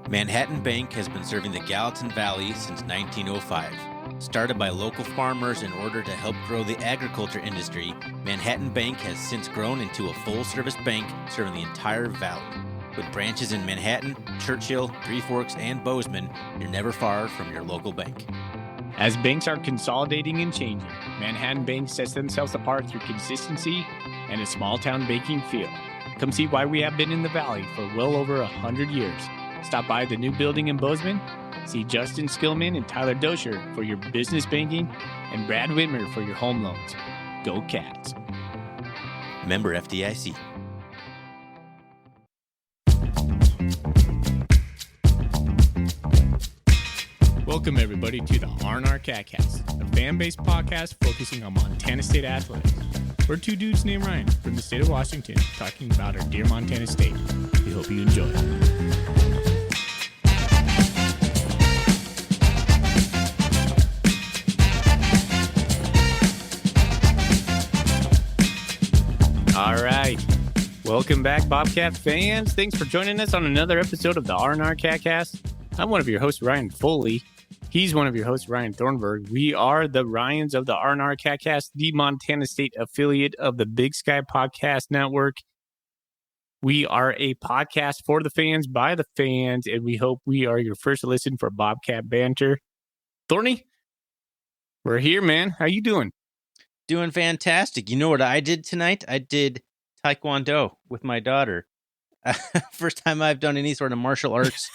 Manhattan Bank has been serving the Gallatin Valley since 1905. Started by local farmers in order to help grow the agriculture industry, Manhattan Bank has since grown into a full-service bank serving the entire valley. With branches in Manhattan, Churchill, Three Forks, and Bozeman, you're never far from your local bank. As banks are consolidating and changing, Manhattan Bank sets themselves apart through consistency and a small-town banking feel. Come see why we have been in the Valley for well over 100 years. Stop by the new building in Bozeman, see Justin Skillman and Tyler Dosher for your business banking, and Brad Whitmer for your home loans. Go Cats. Member FDIC. Welcome, everybody, to the R&R Catcast, a fan-based podcast focusing on Montana State athletics. We're two dudes named Ryan from the state of Washington talking about our dear Montana State. We hope you enjoy. All right. Welcome back, Bobcat fans. Thanks for joining us on another episode of the R&R Catcast. I'm one of your hosts, Ryan Foley. He's one of your hosts, Ryan Thornburg. We are the Ryans of the R&R Catcast, the Montana State affiliate of the Big Sky Podcast Network. We are a podcast for the fans, by the fans, and we hope we are your first listen for Bobcat banter. Thorny, we're here, man. How you doing? Doing fantastic. You know what I did tonight? I did Taekwondo with my daughter. First time I've done any sort of martial arts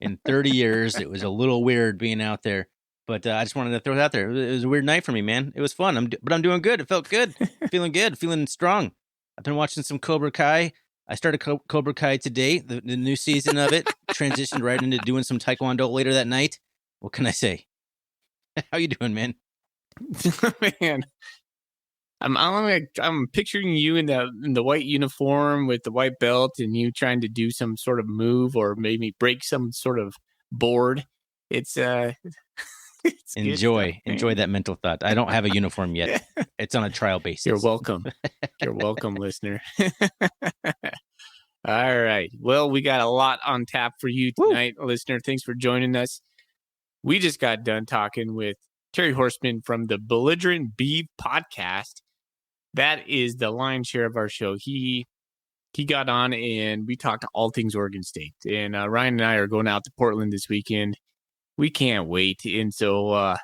in 30 years. It was a little weird being out there, but I just wanted to throw it out there. It was a weird night for me, man. It was fun, but I'm doing good. It felt good. Feeling good, feeling strong. I've been watching some Cobra Kai. I started Cobra Kai today, the new season of it. Transitioned right into doing some Taekwondo later that night. What can I say? How you doing, man? Man, I'm picturing you in the white uniform with the white belt, and you trying to do some sort of move or maybe break some sort of board. It's enjoy that mental thought. I don't have a uniform yet. It's on a trial basis. You're welcome. You're welcome, listener. All right. Well, we got a lot on tap for you tonight, listener. Thanks for joining us. We just got done talking with Terry Horstman from the Belligerent Beavs podcast. That is the lion's share of our show. He got on and we talked all things Oregon State. And Ryan and I are going out to Portland this weekend. We can't wait. And so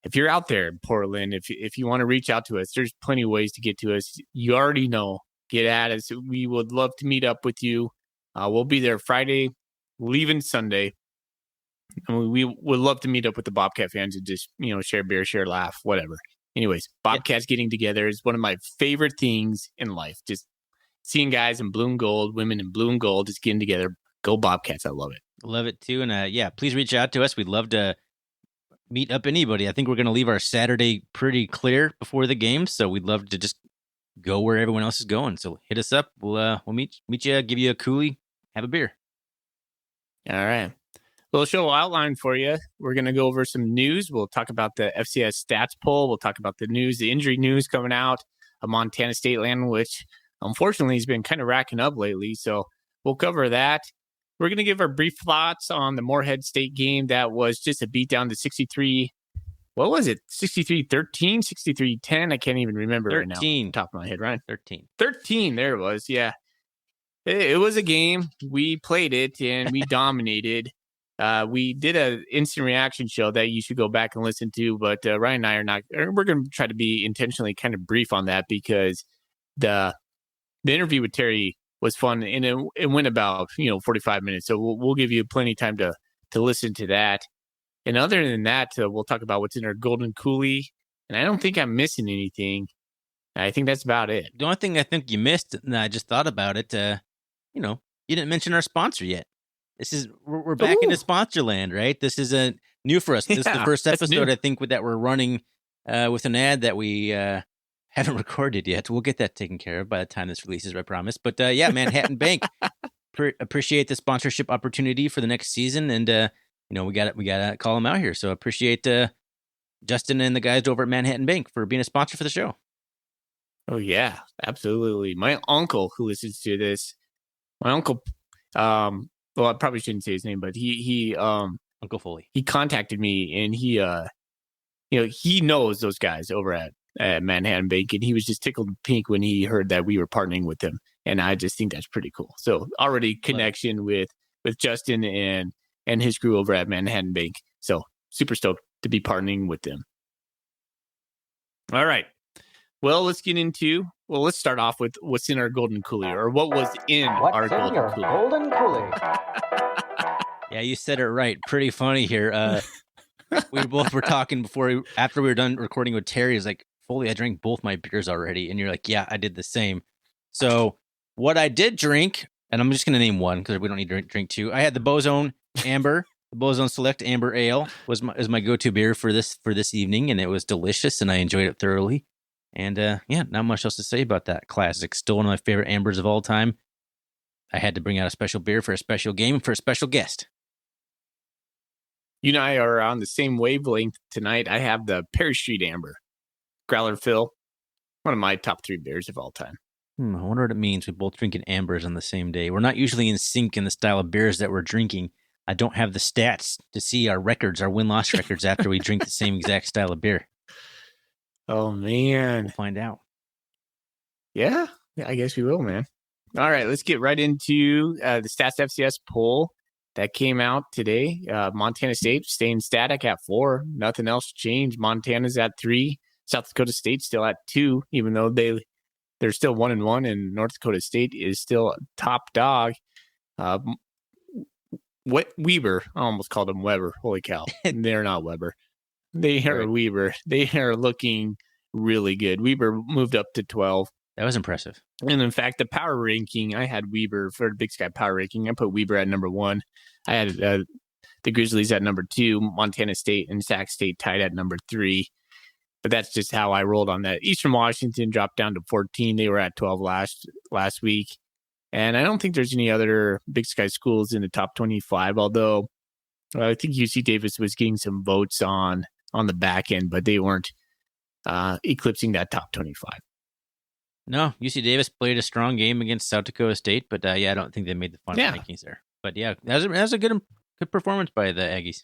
if you're out there in Portland, if you want to reach out to us, there's plenty of ways to get to us. You already know. Get at us. We would love to meet up with you. We'll be there Friday, leaving Sunday. And we would love to meet up with the Bobcat fans and just, share beer, share laugh, whatever. Anyways, Bobcats getting together is one of my favorite things in life. Just seeing guys in blue and gold, women in blue and gold, just getting together. Go Bobcats. I love it. Love it too. And please reach out to us. We'd love to meet up anybody. I think we're going to leave our Saturday pretty clear before the game. So we'd love to just go where everyone else is going. So hit us up. We'll meet you, give you a coolie, have a beer. All right. Well, show outline for you. We're going to go over some news. We'll talk about the FCS stats poll. We'll talk about the injury news coming out of Montana State land, which unfortunately has been kind of racking up lately. So we'll cover that. We're going to give our brief thoughts on the Morehead State game. That was just a beatdown to 63. What was it? 63-13, 63-10. I can't even remember 13. Right now. On top of my head, Ryan. 13. There it was. Yeah. It was a game. We played it and we dominated. We did an instant reaction show that you should go back and listen to, but Ryan and I we're going to try to be intentionally kind of brief on that because the interview with Terry was fun and it went about, 45 minutes. So we'll give you plenty of time to listen to that. And other than that, we'll talk about what's in our golden coolie. And I don't think I'm missing anything. I think that's about it. The only thing I think you missed, and I just thought about it, you didn't mention our sponsor yet. We're back into sponsor land, right? This is new for us. This is the first episode, I think, that we're running with an ad that we haven't recorded yet. We'll get that taken care of by the time this releases, I promise. But Manhattan Bank, appreciate the sponsorship opportunity for the next season, and we got to call them out here. So appreciate Justin and the guys over at Manhattan Bank for being a sponsor for the show. Oh yeah, absolutely. My uncle who listens to this, well, I probably shouldn't say his name, but he Uncle Foley. He contacted me, and he knows those guys over at Manhattan Bank, and he was just tickled pink when he heard that we were partnering with them, and I just think that's pretty cool. So already connection with Justin and his crew over at Manhattan Bank. So super stoked to be partnering with them. All right. Well, let's start off with what's in our golden coolie, or what was in our golden coolie. Yeah, you said it right. Pretty funny here. We both were talking after we were done recording with Terry. Is like, Foley, I drank both my beers already, and you're like, yeah, I did the same. So what I did drink, and I'm just going to name one because we don't need to drink two. I had the Bozone Amber, the Bozone Select Amber Ale was my go-to beer for this evening, and it was delicious, and I enjoyed it thoroughly. And yeah, not much else to say about that classic. Still one of my favorite ambers of all time. I had to bring out a special beer for a special game for a special guest. You and I are on the same wavelength tonight. I have the Perry Street Amber, Growler Phil, one of my top 3 beers of all time. I wonder what it means. We both drinking ambers on the same day. We're not usually in sync in the style of beers that we're drinking. I don't have the stats to see our win-loss records after we drink the same exact style of beer. Oh, man. We'll find out. Yeah, I guess we will, man. All right, let's get right into the Stats FCS poll that came out today. Montana State staying static at 4. Nothing else changed. Montana's at 3. South Dakota State still at 2, even though they're still 1-1, and North Dakota State is still top dog. Weber, I almost called them Weber. Holy cow. They're not Weber. They are right. Weber. They are looking really good. Weber moved up to 12. That was impressive. And in fact, the power ranking, I had Weber for the Big Sky power ranking. I put Weber at number 1. I had the Grizzlies at number 2, Montana State and Sac State tied at number 3. But that's just how I rolled on that. Eastern Washington dropped down to 14. They were at 12 last week. And I don't think there's any other Big Sky schools in the top 25, although I think UC Davis was getting some votes on the back end, but they weren't eclipsing that top 25. No, UC Davis played a strong game against South Dakota State, but yeah, I don't think they made the final rankings there. But yeah, that was a good performance by the Aggies.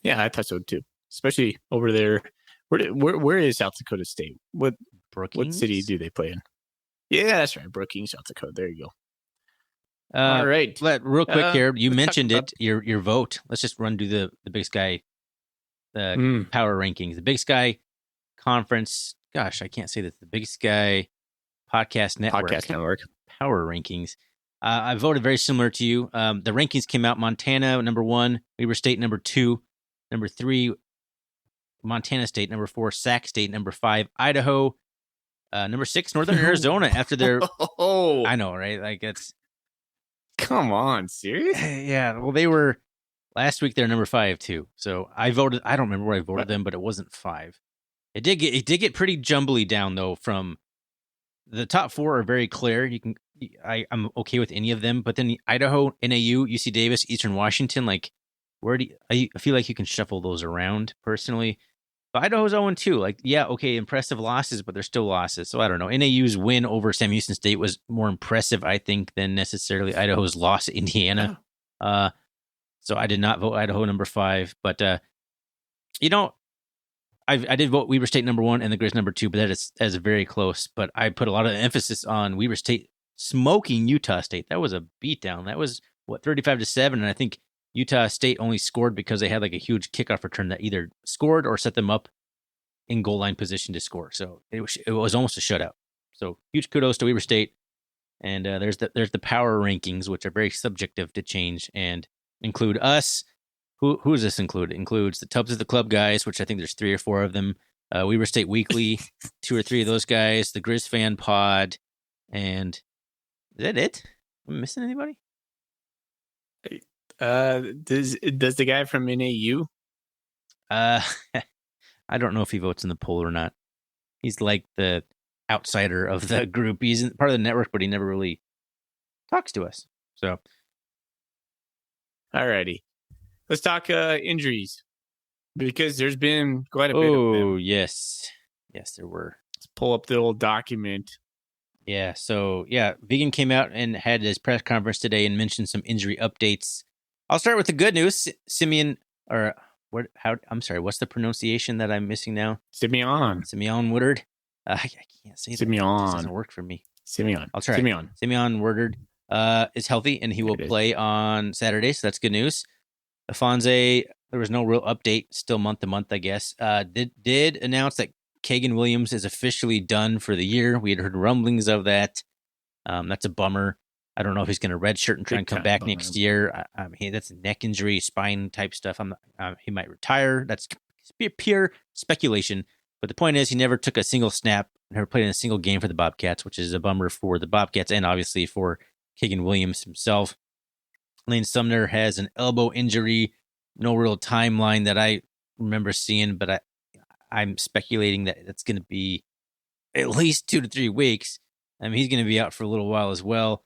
Yeah, I thought so too, especially over there. Where is South Dakota State? What city do they play in? Yeah, that's right, Brookings, South Dakota. There you go. All right, real quick here, you mentioned it. Your vote. Let's just run through the Big Sky power rankings. The Big Sky Conference. Gosh, I can't say that. The Big Sky Podcast Network power rankings. I voted very similar to you. The rankings came out: Montana number 1, Weber State number 2, number 3, Montana State number 4, Sac State number 5, Idaho number 6, Northern Arizona. After their, I know, right? Like it's. Come on, serious? Yeah. Well, they were last week. They're number 5 too. So I voted. I don't remember where I voted them, but it wasn't 5. It did get pretty jumbly down though. From the top 4 are very clear. I'm okay with any of them, but then the Idaho, NAU, UC Davis, Eastern Washington, like I feel like you can shuffle those around personally. But Idaho's 0-2. Like, yeah, okay, impressive losses, but they're still losses. So I don't know. NAU's win over Sam Houston State was more impressive, I think, than necessarily Idaho's loss at Indiana. So I did not vote Idaho number 5, but I did vote Weber State number 1 and the Grizz number 2, but that is very close. But I put a lot of emphasis on Weber State smoking Utah State. That was a beatdown. That was 35-7, and I think Utah State only scored because they had like a huge kickoff return that either scored or set them up in goal line position to score. So it was almost a shutout. So huge kudos to Weber State. And there's the power rankings, which are very subjective to change and include us. Who does this include? It includes the Tubs of the Club guys, which I think there's 3 or 4 of them. Weber State Weekly, 2 or 3 of those guys. The Grizz Fan Pod, and is that it? Am I missing anybody? Does the guy from NAU? I don't know if he votes in the poll or not. He's like the outsider of the group. He's part of the network, but he never really talks to us. So, alrighty. Let's talk injuries, because there's been quite a bit of them. Oh, yes. Yes, there were. Let's pull up the old document. Yeah. So yeah, Vegan came out and had his press conference today and mentioned some injury updates. I'll start with the good news. Simeon, or what? How? I'm sorry. What's the pronunciation that I'm missing now? Simeon Woodard. I can't say that. It just doesn't work for me. Simeon. I'll try. Simeon Woodard is healthy and he will play on Saturday. So that's good news. Afonso, there was no real update. Still month to month, I guess. Did announce that Kagan Williams is officially done for the year. We had heard rumblings of that. That's a bummer. I don't know if he's going to redshirt and try and come back next year. That's a neck injury, spine type stuff. He might retire. That's pure speculation. But the point is, he never took a single snap, never played in a single game for the Bobcats, which is a bummer for the Bobcats and obviously for Kagan Williams himself. Lane Sumner has an elbow injury. No real timeline that I remember seeing, but I'm speculating that it's going to be at least 2 to 3 weeks. He's going to be out for a little while as well.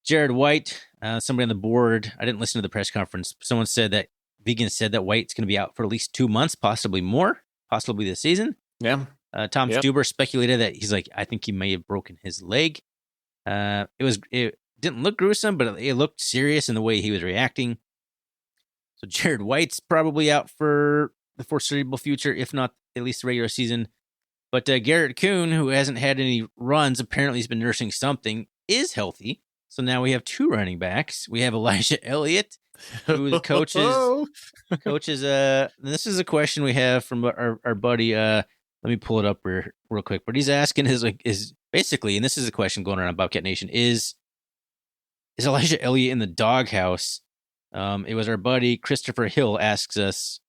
Jared White, somebody on the board, I didn't listen to the press conference. Someone said that Vegan said that White's going to be out for at least 2 months, possibly more, possibly this season. Yeah. Tom Stuber speculated that he's like, I think he may have broken his leg. It didn't look gruesome, but it looked serious in the way he was reacting. So Jared White's probably out for the foreseeable future, if not at least the regular season. But Garrett Kuhn, who hasn't had any runs, apparently he's been nursing something, is healthy. So now we have 2 running backs. We have Elijah Elliott, who the coaches. This is a question we have from our buddy. Let me pull it up real quick. But he's asking is basically, and this is a question going around Bobcat Nation, is Elijah Elliott in the doghouse? It was our buddy Christopher Hill asks us,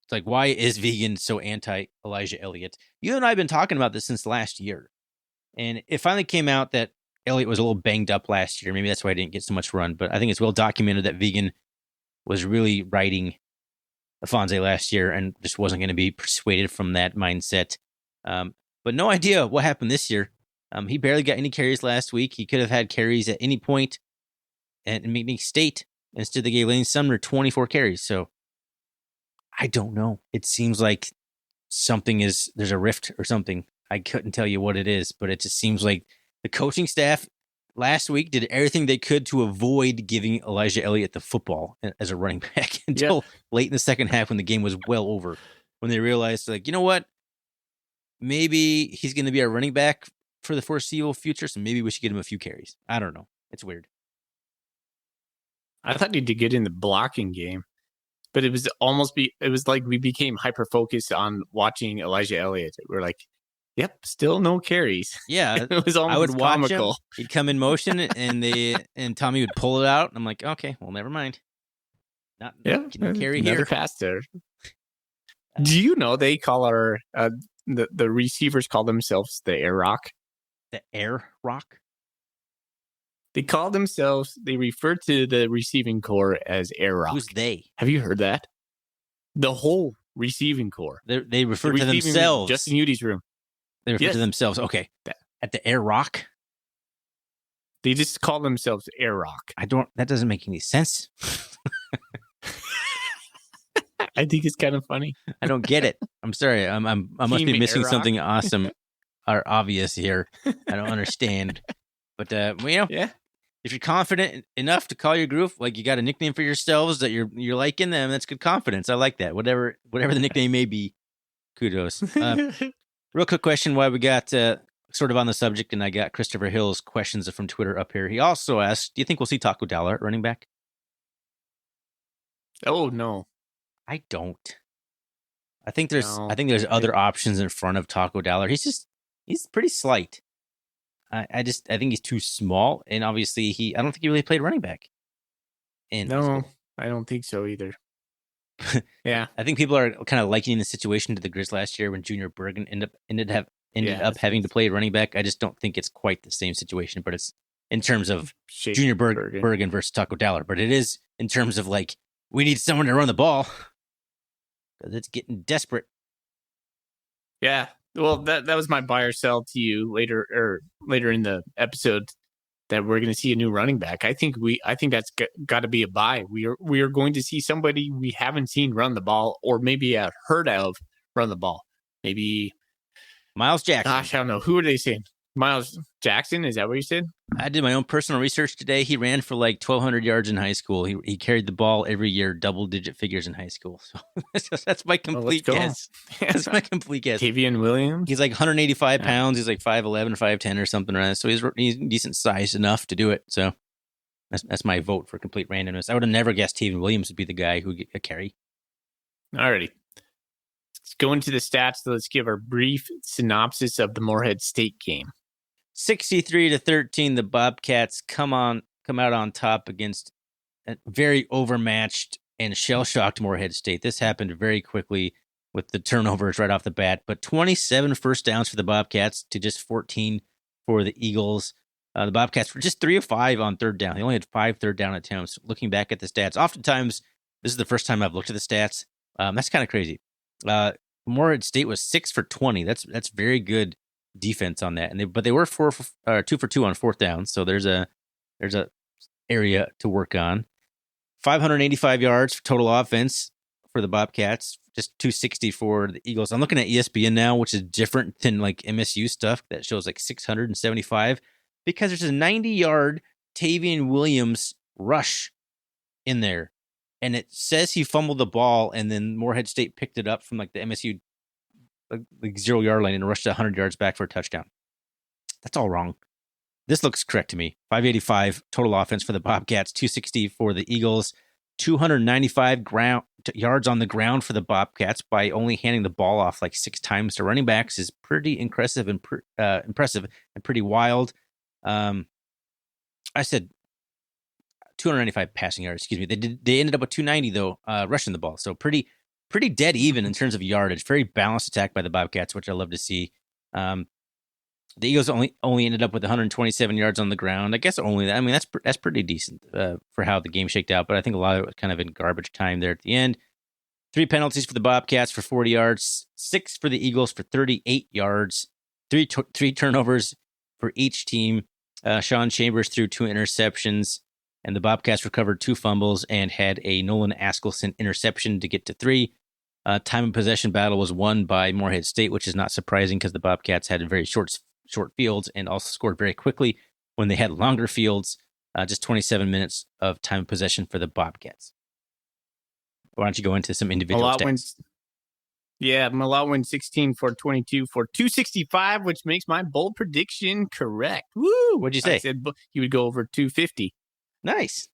it's like, why is Vegan so anti Elijah Elliott? You and I have been talking about this since last year. And it finally came out that Elliott was a little banged up last year. Maybe that's why I didn't get so much run. But I think it's well documented that Vegan was really riding Afonso last year and just wasn't going to be persuaded from that mindset. But no idea what happened this year. He barely got any carries last week. He could have had carries at any point at McNeese State. Instead, they gave Lane Sumner 24 carries. So I don't know. It seems like there's a rift or something. I couldn't tell you what it is, but it just seems like the coaching staff last week did everything they could to avoid giving Elijah Elliott the football as a running back until late in the second half when the game was well over. When they realized, like, you know what? Maybe he's going to be our running back for the foreseeable future, so maybe we should get him a few carries. I don't know. It's weird. I thought he did get in the blocking game, but it was like we became hyper focused on watching Elijah Elliott. We're like, yep, still no carries. Yeah, it was almost I would watch comical. him. He'd come in motion, and Tommy would pull it out. And I'm like, okay, well, never mind. Not carry here. Pass there. Do you know they call our the receivers call themselves the Air Rock? The Air Rock? They refer to the receiving core as Air Rock. Who's they? Have you heard that? The whole receiving core. They refer to themselves. Justin Udy's room. They refer to themselves. Okay. At the Air Rock? They just call themselves Air Rock. That doesn't make any sense. I think it's kind of funny. I don't get it. I'm sorry. I must be missing something awesome or obvious here. I don't understand. But if you're confident enough to call your group, like you got a nickname for yourselves that you're liking them, that's good confidence. I like that. Whatever the nickname may be, kudos. Real quick question while we got sort of on the subject, and I got Christopher Hill's questions from Twitter up here. He also asked, do you think we'll see Taco Dollar at running back? Oh, no. I don't. I think there's other options in front of Taco Dollar. He's pretty slight. I think he's too small, and obviously I don't think he really played running back. No, I don't think so either. Yeah, I think people are kind of likening the situation to the Grizz last year when Junior Bergen ended up having to play running back. I just don't think it's quite the same situation, but it's in terms of Junior Bergen versus Taco Dollar. But it is in terms of like we need someone to run the ball because it's getting desperate. Yeah. Well, that was my buy or sell to you later in the episode that we're going to see a new running back. I think that's got to be a buy. We are going to see somebody we haven't seen run the ball or maybe heard of run the ball. Maybe Miles Jackson. Gosh, I don't know. Who are they saying? Miles Jackson? Is that what you said? I did my own personal research today. He ran for like 1,200 yards in high school. He carried the ball every year, double-digit figures in high school. So that's my complete guess. That's my complete guess. Tavian Williams? He's like 185 pounds. He's like 5'11", 5'10", or something like that. So he's decent size enough to do it. So that's my vote for complete randomness. I would have never guessed Tavian Williams would be the guy who would get a carry. Alrighty. Let's go into the stats. Let's give our brief synopsis of the Morehead State game. 63-13, the Bobcats come out on top against a very overmatched and shell-shocked Morehead State. This happened very quickly with the turnovers right off the bat, but 27 first downs for the Bobcats to just 14 for the Eagles. The Bobcats were just 3 of 5 on third down. They only had 5 third down attempts. Looking back at the stats, oftentimes, this is the first time I've looked at the stats. That's kind of crazy. Morehead State was 6 for 20. That's very good defense on that, but they were 2 for 2 on fourth down, so there's a area to work on. 585 yards for total offense for the Bobcats, just 260 for the Eagles. I'm looking at ESPN now, which is different than like MSU stuff that shows like 675 because there's a 90-yard Tavian Williams rush in there, and it says he fumbled the ball, and then Morehead State picked it up from like the MSU like 0-yard line and rushed 100 yards back for a touchdown. That's all wrong. This looks correct to me. 585 total offense for the Bobcats, 260 for the Eagles, 295 yards on the ground for the Bobcats by only handing the ball off like 6 times to running backs is pretty impressive and pretty wild. I said 295 passing yards. Excuse me. They ended up with 290 though, rushing the ball. So pretty dead even in terms of yardage. Very balanced attack by the Bobcats, which I love to see. The Eagles only ended up with 127 yards on the ground. I guess only that. I mean, that's pretty decent for how the game shaked out. But I think a lot of it was kind of in garbage time there at the end. 3 penalties for the Bobcats for 40 yards, 6 for the Eagles for 38 yards, 3 turnovers for each team. Sean Chambers threw 2 interceptions, and the Bobcats recovered 2 fumbles and had a Nolan Askelson interception to get to 3. Time of possession battle was won by Morehead State, which is not surprising because the Bobcats had very short fields and also scored very quickly when they had longer fields. Just 27 minutes of time of possession for the Bobcats. Why don't you go into some individual stats? Malott went 16 for 22 for 265, which makes my bold prediction correct. Woo! What'd you say? I said he would go over 250. Nice.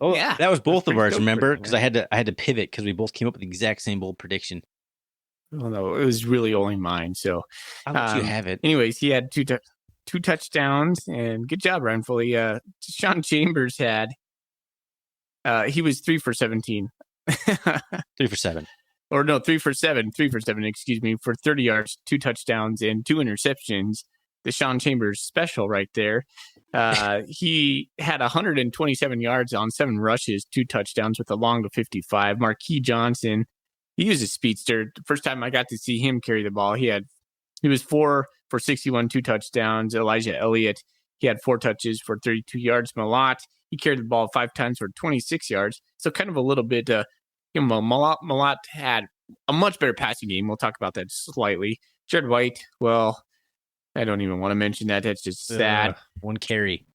Oh, yeah, that was both of ours, remember? Because I had to pivot because we both came up with the exact same bold prediction. Well, no, it was really only mine. So I'll let you have it. Anyways, he had two touchdowns, and good job, Ryan Foley. Sean Chambers had he was 3 for 17. 3 for 7. Or no, 3 for 7, excuse me, for 30 yards, 2 touchdowns, and 2 interceptions. The Sean Chambers special right there. He had 127 yards on 7 rushes, 2 touchdowns with a long to 55. Marquis Johnson, he was a speedster. The first time I got to see him carry the ball, he was 4 for 61, 2 touchdowns. Elijah Elliott, he had 4 touches for 32 yards. Malott, he carried the ball 5 times for 26 yards. So kind of a little bit, Malott had a much better passing game. We'll talk about that slightly. Jared White, well, I don't even want to mention that. That's just sad. 1 carry.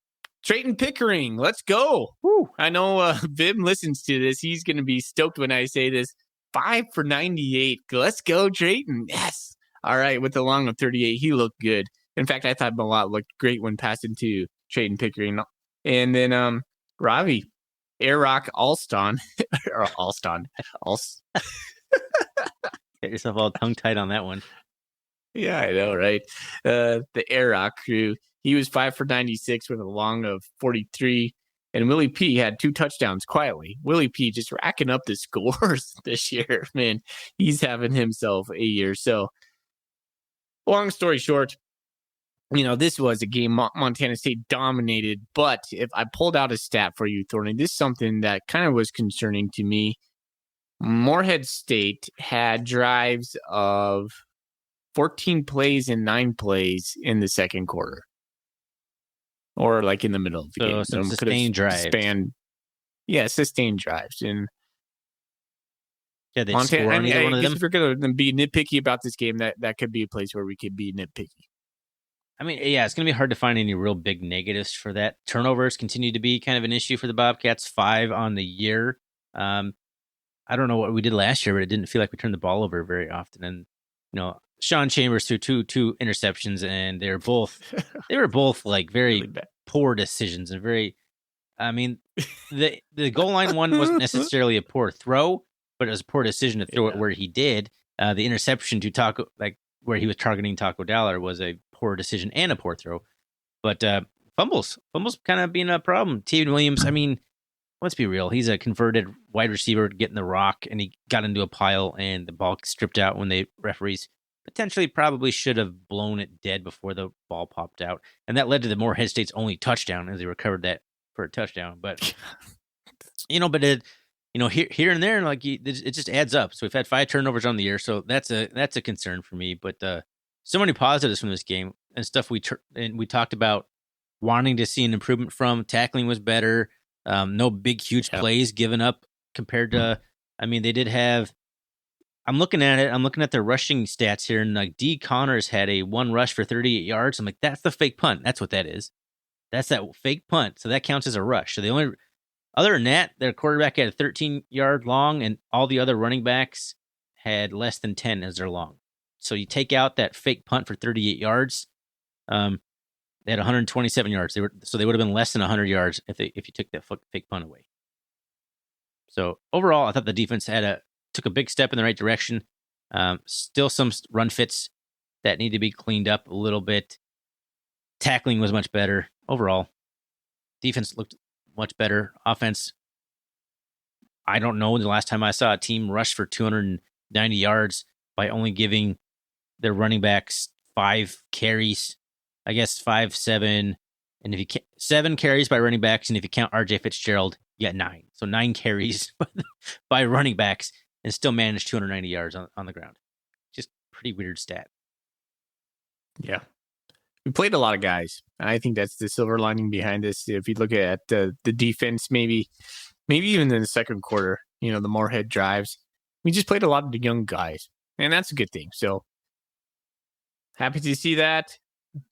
Trayton Pickering, let's go. Woo. I know Vim listens to this. He's going to be stoked when I say this. 5 for 98. Let's go, Trayton. Yes. All right. With the long of 38, he looked good. In fact, I thought Malott looked great when passing to Trayton Pickering. And then Ravi, Airrock Alston. Or Alston. Get yourself all tongue-tied on that one. Yeah, I know, right? The Airrock crew, he was 5 for 96 with a long of 43. And Willie P had 2 touchdowns quietly. Willie P just racking up the scores this year. Man, he's having himself a year. So, long story short, this was a game Montana State dominated. But if I pulled out a stat for you, Thorny, this is something that kind of was concerning to me. Morehead State had drives of 14 plays and 9 plays in the second quarter. Or like in the middle of the game. So sustained drives. Sustained drives. And Yeah, they'd Montana. score I on mean, either I one of guess them. if we're gonna be nitpicky about this game, that could be a place where we could be nitpicky. I mean, yeah, it's going to be hard to find any real big negatives for that. Turnovers continue to be kind of an issue for the Bobcats, 5 on the year. I don't know what we did last year, but it didn't feel like we turned the ball over very often. And, Sean Chambers threw two interceptions, and they were both like very Really bad. poor decisions and I mean, the goal line one wasn't necessarily a poor throw, but it was a poor decision to throw it where he did. The interception to Taco, like where he was targeting Taco Dollar, was a poor decision and a poor throw. But fumbles kind of being a problem. Taven Williams, I mean, let's be real. He's a converted wide receiver getting the rock, and he got into a pile, and the ball stripped out when the referees potentially probably should have blown it dead before the ball popped out. And that led to the Morehead State's only touchdown as they recovered that for a touchdown. But, here and there, like it just adds up. So we've had 5 turnovers on the year. So that's a concern for me. But so many positives from this game and stuff we talked about wanting to see an improvement from. Tackling was better. No big, huge plays given up compared to, they did have, I'm looking at it. I'm looking at their rushing stats here, and like D. Connors had a 1 rush for 38 yards. I'm like, that's the fake punt. That's what that is. That's that fake punt. So that counts as a rush. So the only, other than that, their quarterback had a 13-yard long, and all the other running backs had less than 10 as their long. So you take out that fake punt for 38 yards. They had 127 yards. They would have been less than 100 yards if you took that fake punt away. So overall, I thought the defense took a big step in the right direction. Still some run fits that need to be cleaned up a little bit. Tackling was much better overall. Defense looked much better. Offense, I don't know the last time I saw a team rush for 290 yards by only giving their running backs 5 carries. I guess 5, 7, and if you 7 carries by running backs, and if you count RJ Fitzgerald, you got 9. So 9 carries by running backs, and still managed 290 yards on the ground. Just pretty weird stat. Yeah. We played a lot of guys. I think that's the silver lining behind this. If you look at the defense, maybe even in the second quarter, the Morehead drives, we just played a lot of the young guys, and that's a good thing. So happy to see that.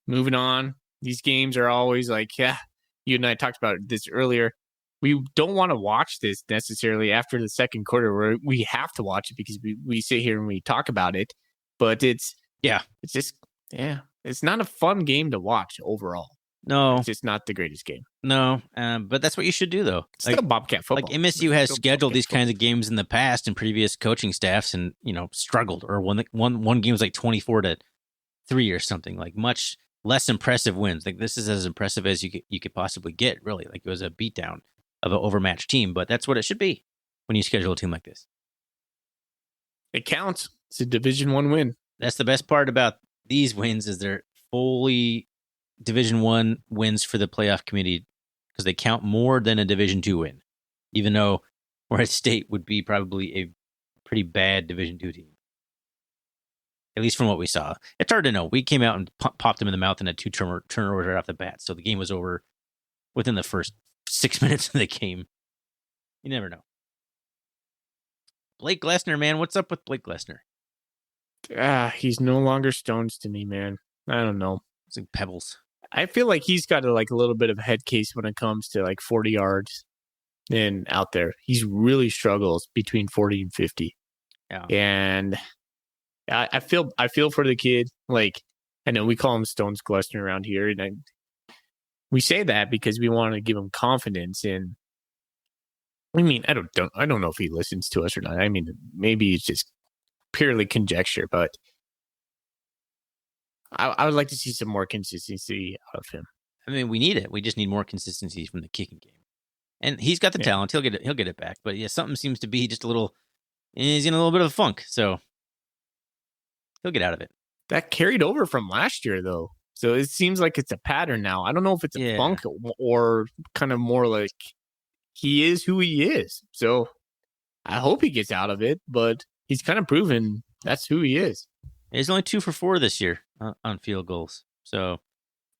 Moving on. These games are always like, you and I talked about this earlier. We don't want to watch this necessarily after the second quarter, where we have to watch it because we sit here and we talk about it. But it's not a fun game to watch overall. No. It's just not the greatest game. No, but that's what you should do, though. It's still Bobcat football. Like MSU has scheduled these kinds of games in the past in previous coaching staffs and, struggled, or one game was like 24-3 or something, like much less impressive wins. Like this is as impressive as you could possibly get, really. Like it was a beatdown of an overmatched team, but that's what it should be when you schedule a team like this. It counts. It's a Division I win. That's the best part about these wins, is they're fully Division I wins for the playoff committee, because they count more than a Division II win, even though Morehead State would be probably a pretty bad Division II team. At least from what we saw. It's hard to know. We came out and popped them in the mouth and had 2 turnovers right off the bat, so the game was over within the first 6 minutes of the game. You never know. Blake Glessner, man. What's up with Blake Glessner? He's no longer stones to me, man. I don't know. It's like pebbles. I feel like he's got a little bit of a head case when it comes to 40 yards and out there. He's really struggles between 40 and 50. Yeah. And I feel for the kid. I know we call him Stones Glessner around here, and we say that because we want to give him confidence in. I mean, I don't know if he listens to us or not. I mean, maybe it's just purely conjecture, but I would like to see some more consistency out of him. I mean, we need it. We just need more consistency from the kicking game. And he's got the talent. He'll get it back. But yeah, something seems to be just he's in a little bit of a funk. So he'll get out of it. That carried over from last year, though. So it seems like it's a pattern now. I don't know if it's a funk or kind of more like he is who he is. So I hope he gets out of it, but he's kind of proven that's who he is. He's only 2 for 4 this year on field goals. So,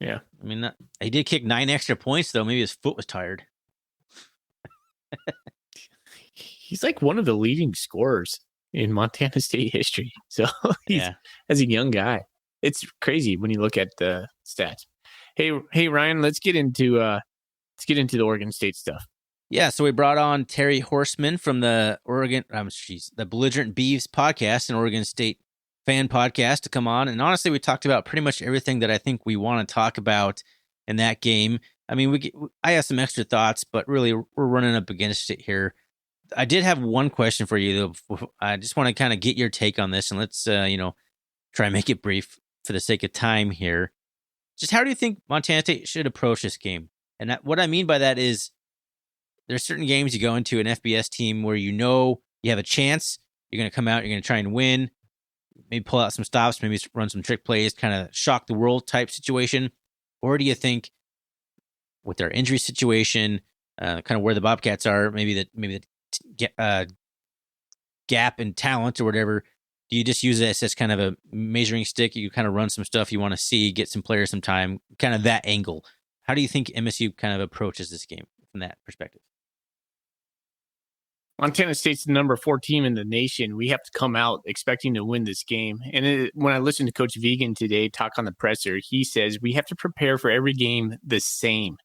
yeah. I mean, he did kick 9 extra points, though. Maybe his foot was tired. He's like one of the leading scorers in Montana State history. So he's as a young guy, it's crazy when you look at the stats. Hey, Ryan, let's get into the Oregon State stuff. Yeah, so we brought on Terry Horstman from the the Belligerent Beavs podcast, an Oregon State fan podcast, to come on. And honestly, we talked about pretty much everything that I think we want to talk about in that game. I mean, I have some extra thoughts, but really, we're running up against it here. I did have one question for you, though. I just want to kind of get your take on this, and let's, try and make it brief for the sake of time here. Just how do you think Montana State should approach this game? And what I mean by that is, there's certain games you go into an FBS team where you have a chance. You're going to come out, you're going to try and win, maybe pull out some stops, maybe run some trick plays, kind of shock the world type situation. Or do you think with their injury situation, kind of where the Bobcats are, maybe the gap in talent or whatever, do you just use this as kind of a measuring stick? You kind of run some stuff you want to see, get some players some time, kind of that angle. How do you think MSU kind of approaches this game from that perspective? Montana State's the number 4 team in the nation. We have to come out expecting to win this game. And when I listened to Coach Vegan today talk on the presser, he says we have to prepare for every game the same.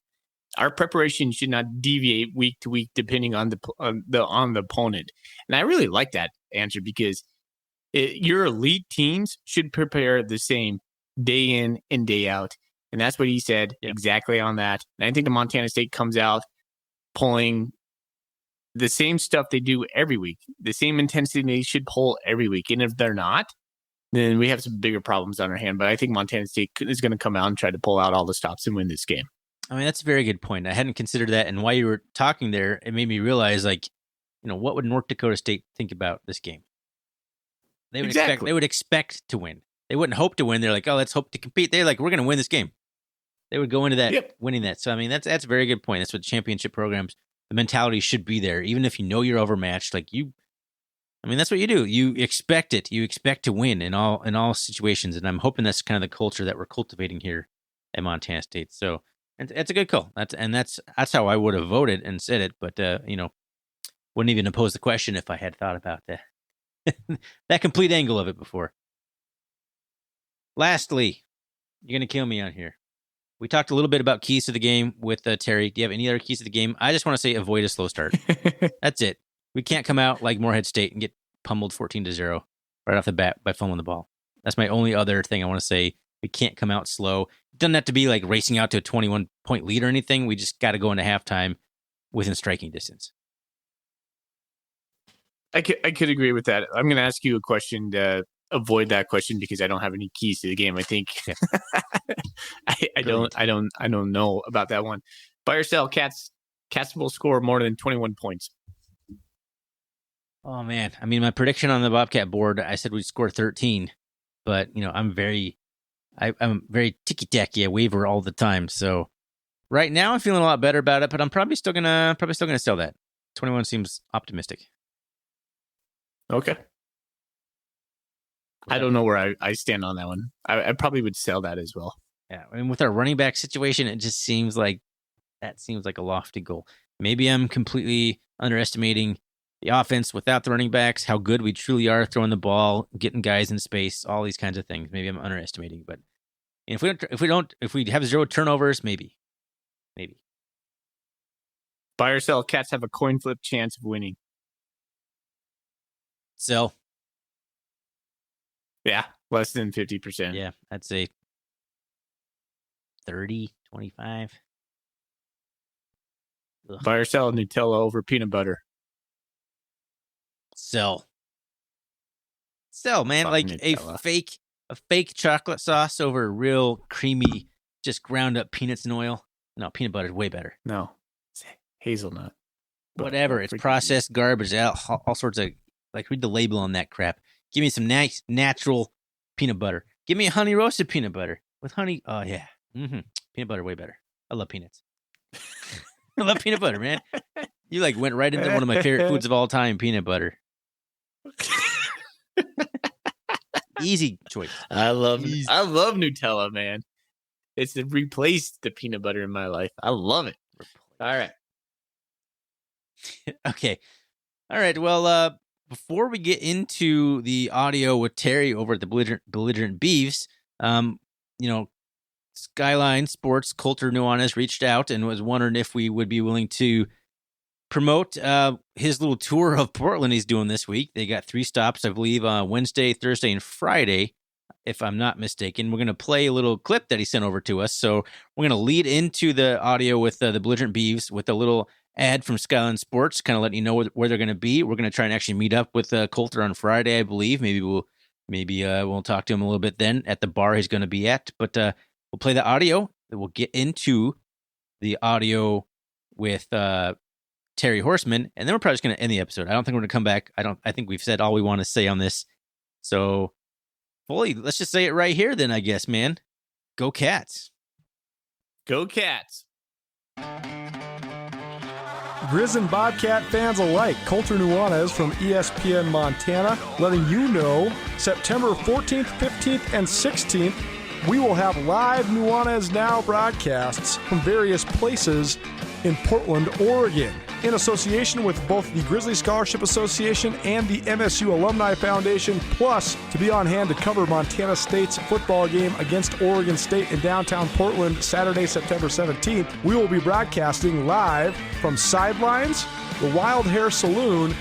Our preparation should not deviate week to week depending on the opponent. And I really like that answer because your elite teams should prepare the same day in and day out. And that's what he said exactly on that. And I think the Montana State comes out pulling the same stuff they do every week, the same intensity they should pull every week. And if they're not, then we have some bigger problems on our hand. But I think Montana State is going to come out and try to pull out all the stops and win this game. I mean, that's a very good point. I hadn't considered that. And while you were talking there, it made me realize, what would North Dakota State think about this game? They would expect to win. They wouldn't hope to win. They're like, oh, let's hope to compete. They're like, we're going to win this game. They would go into that winning that. So, I mean, that's a very good point. That's what championship programs, the mentality should be there. Even if you know you're overmatched, that's what you do. You expect it. You expect to win in all situations. And I'm hoping that's kind of the culture that we're cultivating here at Montana State. So, and that's a good call. That's how I would have voted and said it. But, wouldn't even oppose the question if I had thought about that complete angle of it before. Lastly, you're going to kill me on here. We talked a little bit about keys to the game with Terry. Do you have any other keys to the game? I just want to say avoid a slow start. That's it. We can't come out like Morehead State and get pummeled 14-0 right off the bat by fumbling the ball. That's my only other thing I want to say. We can't come out slow. It doesn't have to be like racing out to a 21-point lead or anything. We just got to go into halftime within striking distance. I could agree with that. I'm going to ask you a question to avoid that question because I don't have any keys to the game. I think I don't know about that one. Buy or sell, Cats will score more than 21 points. Oh man, I mean, my prediction on the Bobcat board, I said we'd score 13, but I'm very ticky-tacky. I waver all the time. So right now I'm feeling a lot better about it, but I'm probably still gonna sell that. 21 seems optimistic. Okay. I don't know where I stand on that one. I probably would sell that as well. Yeah, I mean, with our running back situation, it just seems like a lofty goal. Maybe I'm completely underestimating the offense without the running backs, how good we truly are throwing the ball, getting guys in space, all these kinds of things. Maybe I'm underestimating, but if we have 0 turnovers, maybe. Buy or sell, Cats have a coin flip chance of winning. Sell. Yeah, less than 50%. Yeah, I'd say 30, 25. Ugh. Buy or sell Nutella over peanut butter. Sell, man. Fuck like Nutella. a fake chocolate sauce over real creamy, just ground up peanuts and oil. No, peanut butter is way better. No, it's hazelnut. Whatever. It's processed garbage. All sorts of, read the label on that crap. Give me some nice, natural peanut butter. Give me a honey roasted peanut butter with honey. Oh, yeah. Mm-hmm. Peanut butter, way better. I love peanuts. I love peanut butter, man. You went right into one of my favorite foods of all time, peanut butter. Easy choice. I love Nutella, man. It's replaced the peanut butter in my life. I love it. All right. Okay. All right. Well, before we get into the audio with Terry over at the Belligerent Beavs, Skyline Sports Coulter Nuanez reached out and was wondering if we would be willing to promote his little tour of Portland he's doing this week. They got 3 stops, I believe, Wednesday, Thursday, and Friday, if I'm not mistaken. We're going to play a little clip that he sent over to us. So we're going to lead into the audio with the Belligerent Beavs with a little ad from Skyline Sports, kind of letting you know where they're going to be. We're going to try and actually meet up with Coulter on Friday, I believe. Maybe we'll talk to him a little bit then at the bar he's going to be at. But we'll play the audio. We'll get into the audio with Terry Horstman, and then we're probably just going to end the episode. I don't think we're going to come back. I think we've said all we want to say on this. So, Foley, let's just say it right here then, I guess, man. Go Cats. Go Cats. Grizz and Bobcat fans alike, Coulter Nuanez from ESPN Montana, letting you know September 14th, 15th, and 16th, we will have live Nuanez Now broadcasts from various places in Portland, Oregon, in association with both the Grizzly Scholarship Association and the MSU Alumni Foundation, plus to be on hand to cover Montana State's football game against Oregon State in downtown Portland Saturday, September 17th. We will be broadcasting live from Sidelines, the Wild Hair Saloon,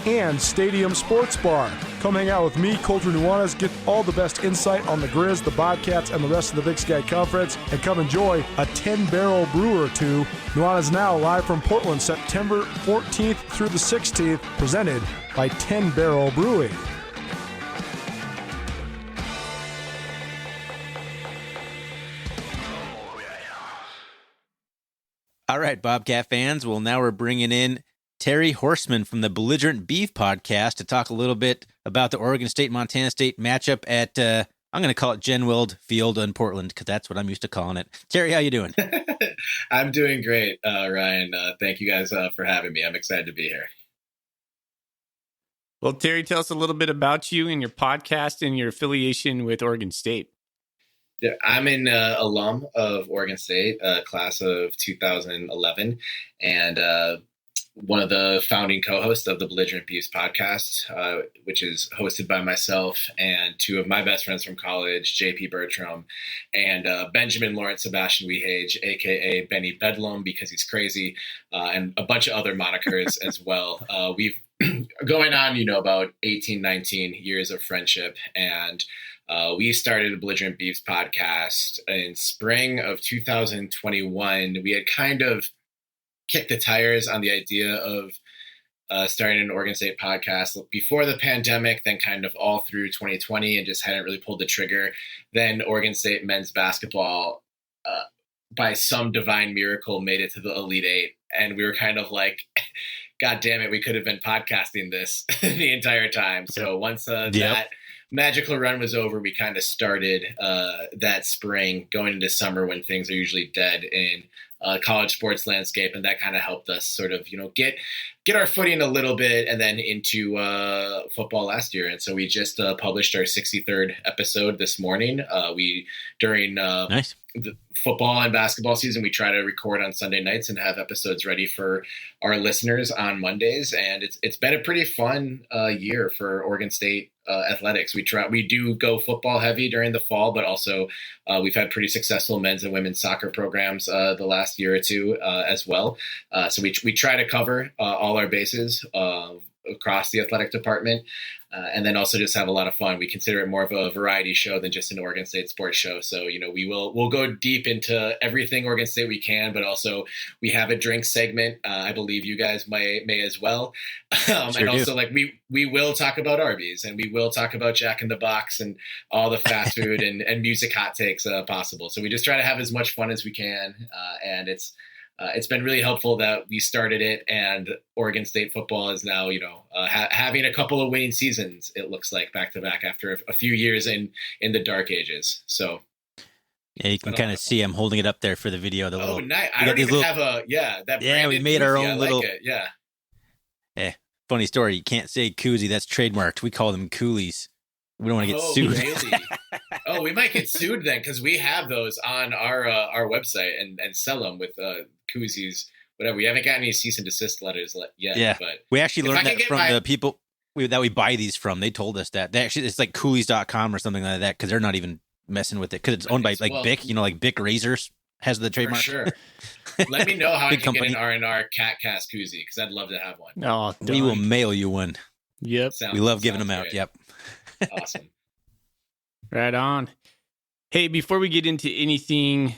and Stadium Sports Bar. Come hang out with me, Coulter Nuanez, get all the best insight on the Grizz, the Bobcats, and the rest of the Big Sky Conference, and come enjoy a 10-barrel brew or two. Nuanez Now, live from Portland, September 14th through the 16th, presented by 10 Barrel Brewing. All right, Bobcat fans. Well, now we're bringing in Terry Horstman from the Belligerent Beef podcast to talk a little bit about the Oregon State-Montana State matchup at, I'm going to call it Gen-Wild Field in Portland, because that's what I'm used to calling it. Terry, how you doing? I'm doing great, Ryan. Thank you guys for having me. I'm excited to be here. Well, Terry, tell us a little bit about you and your podcast and your affiliation with Oregon State. Yeah, I'm an alum of Oregon State, class of 2011, and one of the founding co-hosts of the Belligerent Beavs podcast, which is hosted by myself and 2 of my best friends from college, JP Bertram and Benjamin Lawrence Sebastian Wehage, a.k.a. Benny Bedlam, because he's crazy, and a bunch of other monikers as well. We've going on, about 18, 19 years of friendship, and we started a Belligerent Beavs podcast in spring of 2021. We had kind of kicked the tires on the idea of starting an Oregon State podcast before the pandemic, then kind of all through 2020, and just hadn't really pulled the trigger. Then Oregon State men's basketball, by some divine miracle, made it to the Elite Eight. And we were kind of like, God damn it, we could have been podcasting this the entire time. So once that magical run was over, we kind of started that spring going into summer when things are usually dead in college sports landscape, and that kind of helped us sort of get our footing a little bit, and then into football last year. And so we just published our 63rd episode this morning. We during nice. The football and basketball season, we try to record on Sunday nights and have episodes ready for our listeners on Mondays. And it's been a pretty fun year for Oregon State athletics. We do go football heavy during the fall, but also we've had pretty successful men's and women's soccer programs the last year or two as well. So we try to cover all our bases across the athletic department, and then also just have a lot of fun. We consider it more of a variety show than just an Oregon State sports show. So, we'll go deep into everything Oregon State we can, but also we have a drink segment. I believe you guys may as well. And also we will talk about Arby's, and we will talk about Jack in the Box and all the fast food and music hot takes possible. So we just try to have as much fun as we can. And it's been really helpful that we started it, and Oregon State football is now, having a couple of winning seasons, it looks like, back to back after a few years in the dark ages. So yeah, you can kind of see I'm holding it up there for the video. Nice. I don't even have we made our own little. Like it. Yeah. Yeah. Funny story. You can't say koozie. That's trademarked. We call them coolies. We don't want to get sued. Really? Oh, we might get sued then, because we have those on our website and sell them with koozies, whatever. We haven't gotten any cease and desist letters yet. Yeah, but we actually learned that from the people. we buy these from. They told us that. They actually, it's like Coolies.com or something like that because they're not even messing with it because it's owned by like Bic. Like Bic Razors has the trademark. For sure. Let me know how I can company. get an R&R Cat Cast koozie because I'd love to have one. Oh, we will mail you one. Yep. We love giving them out. Great. Yep. Awesome. Right on. Hey, before we get into anything,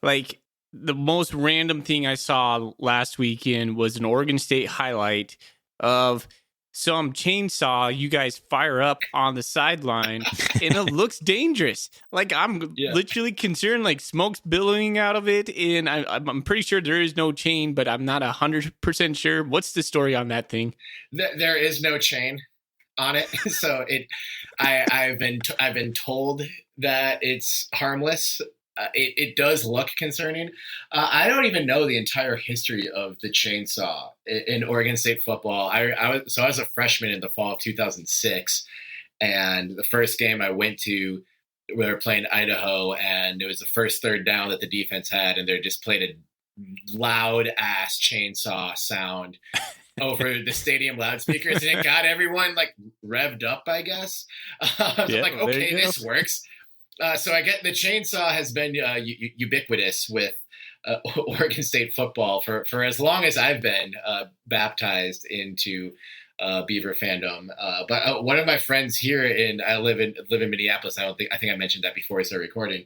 like the most random thing I saw last weekend was an Oregon State highlight of some chainsaw you guys fire up on the sideline, and it looks dangerous. Like I'm literally concerned, like smoke's billowing out of it, and I'm pretty sure there is no chain, but I'm not 100% sure. What's the story on that thing? There is no chain on it, so I've been told that it's harmless. It does look concerning. I don't even know the entire history of the chainsaw in Oregon State football. I was a freshman in the fall of 2006, and the first game I went to, we were playing Idaho, and it was the first third down that the defense had, and they just played a loud ass chainsaw sound over the stadium loudspeakers, and it got everyone like revved up, I guess. I'm like, okay, this works. So I get the chainsaw has been ubiquitous with Oregon State football for as long as I've been baptized into Beaver fandom. But one of my friends here I live in Minneapolis. I think I mentioned that before I started recording.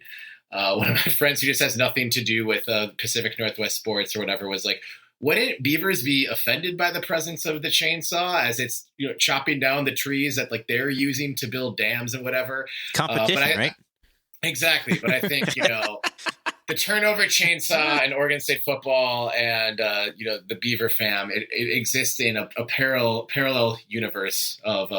One of my friends who just has nothing to do with Pacific Northwest sports or whatever was like, wouldn't beavers be offended by the presence of the chainsaw as it's chopping down the trees that like they're using to build dams and whatever? Competition, right? Exactly, but I think the turnover chainsaw in Oregon State football and the Beaver fam, it exists in a parallel universe of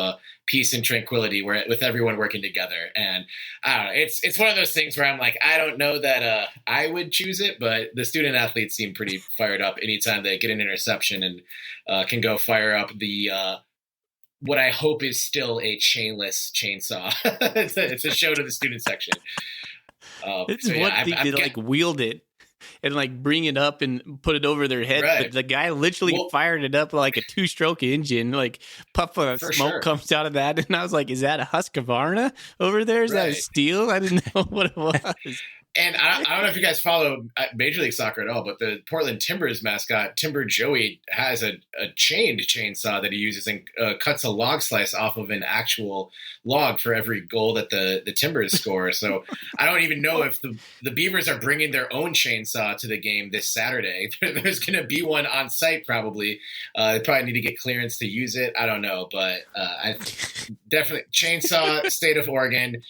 peace and tranquility with everyone working together. And I don't know, it's one of those things where I'm like, I don't know that I would choose it, but the student athletes seem pretty fired up anytime they get an interception and can go fire up the what I hope is still a chainless chainsaw. It's a show to the student section. It's one thing to like wield it and like bring it up and put it over their head, but the guy literally fired it up like a 2-stroke engine, like puff of smoke comes out of that, and I was like, "Is that a Husqvarna over there? Is that a steel?" I didn't know what it was. And I don't know if you guys follow Major League Soccer at all, but the Portland Timbers mascot, Timber Joey, has a chained chainsaw that he uses and cuts a log slice off of an actual log for every goal that the Timbers score. So I don't even know if the Beavers are bringing their own chainsaw to the game this Saturday. There's going to be one on site probably. They probably need to get clearance to use it. I don't know, but I definitely chainsaw, state of Oregon.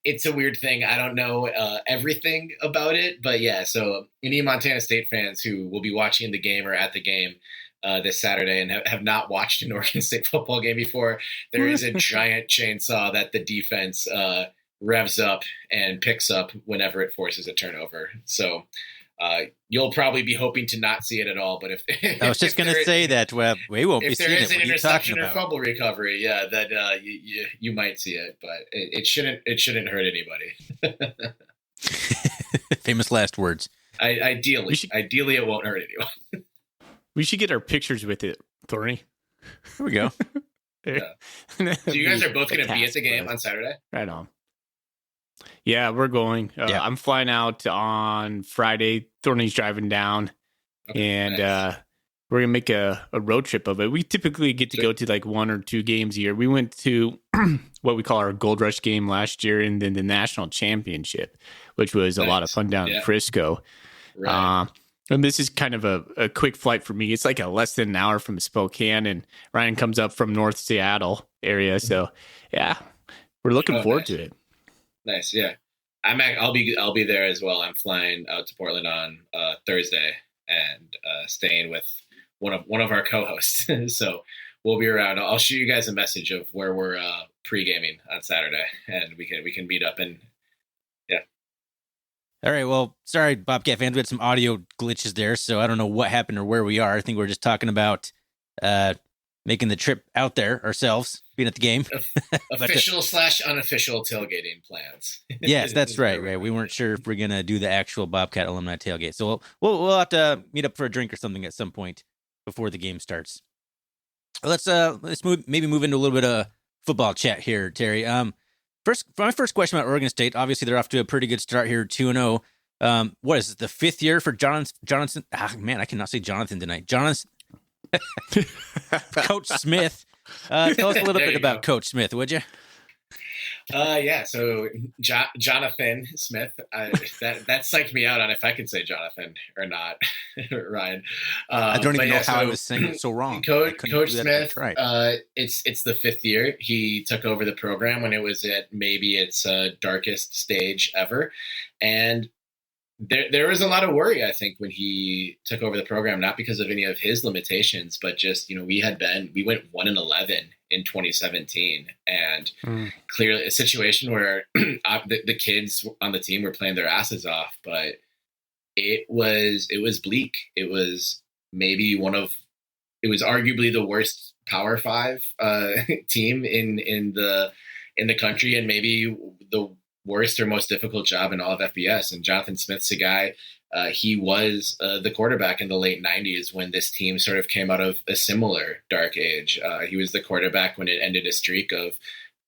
It's a weird thing. I don't know everything about it, but yeah. So any Montana State fans who will be watching the game or at the game this Saturday and have not watched an Oregon State football game before, there is a giant chainsaw that the defense revs up and picks up whenever it forces a turnover. So you'll probably be hoping to not see it at all. But if I was just going to say that we won't be seeing it. If there is an interception or fumble recovery, then you might see it, but it shouldn't hurt anybody. Famous last words. Ideally, it won't hurt anyone. We should get our pictures with it, Thorny. Here we go. Yeah. So you guys are both going to be at the game on Saturday? Right on. Yeah, we're going. I'm flying out on Friday. Thorny's driving down, and nice. We're going to make a road trip of it. We typically get to go to like 1 or 2 games a year. We went to what we call our Gold Rush game last year, and then the national championship, which was a lot of fun down in Frisco. Right. And this is kind of a quick flight for me. It's like a less than an hour from Spokane, and Ryan comes up from North Seattle area. So yeah, we're looking forward to it. Nice. Yeah. I'll be there as well. I'm flying out to Portland on Thursday and staying with one of our co-hosts. So we'll be around. I'll shoot you guys a message of where we're pre-gaming on Saturday, and we can meet up and All right. Well, sorry, Bobcat fans. We had some audio glitches there, so I don't know what happened or where we are. I think we're just talking about making the trip out there ourselves, being at the game. Official/unofficial tailgating plans. Yes, that's right. Right. We weren't sure if we're gonna do the actual Bobcat alumni tailgate, so we'll have to meet up for a drink or something at some point before the game starts. let's move into a little bit of football chat here, Terry. My first question about Oregon State. Obviously, they're off to a pretty good start here, 2-0. What is it, the fifth year for Jonathan? Man, I cannot say Jonathan tonight. Coach Smith. Tell us a little bit about Coach Smith, would you? Yeah. So Jonathan Smith, that psyched me out on if I could say Jonathan or not, Ryan. I don't even know how I was saying it so wrong. Coach Smith. It's the fifth year. He took over the program when it was at maybe its darkest stage ever, and there was a lot of worry, I think, when he took over the program, not because of any of his limitations, but just, we went 1-11 in 2017, and clearly a situation where the kids on the team were playing their asses off, but it was bleak. It was arguably the worst Power 5 team in the country, and maybe the worst or most difficult job in all of FBS. And Jonathan Smith's a guy, he was the quarterback in the late 90s when this team sort of came out of a similar dark age. He was the quarterback when it ended a streak of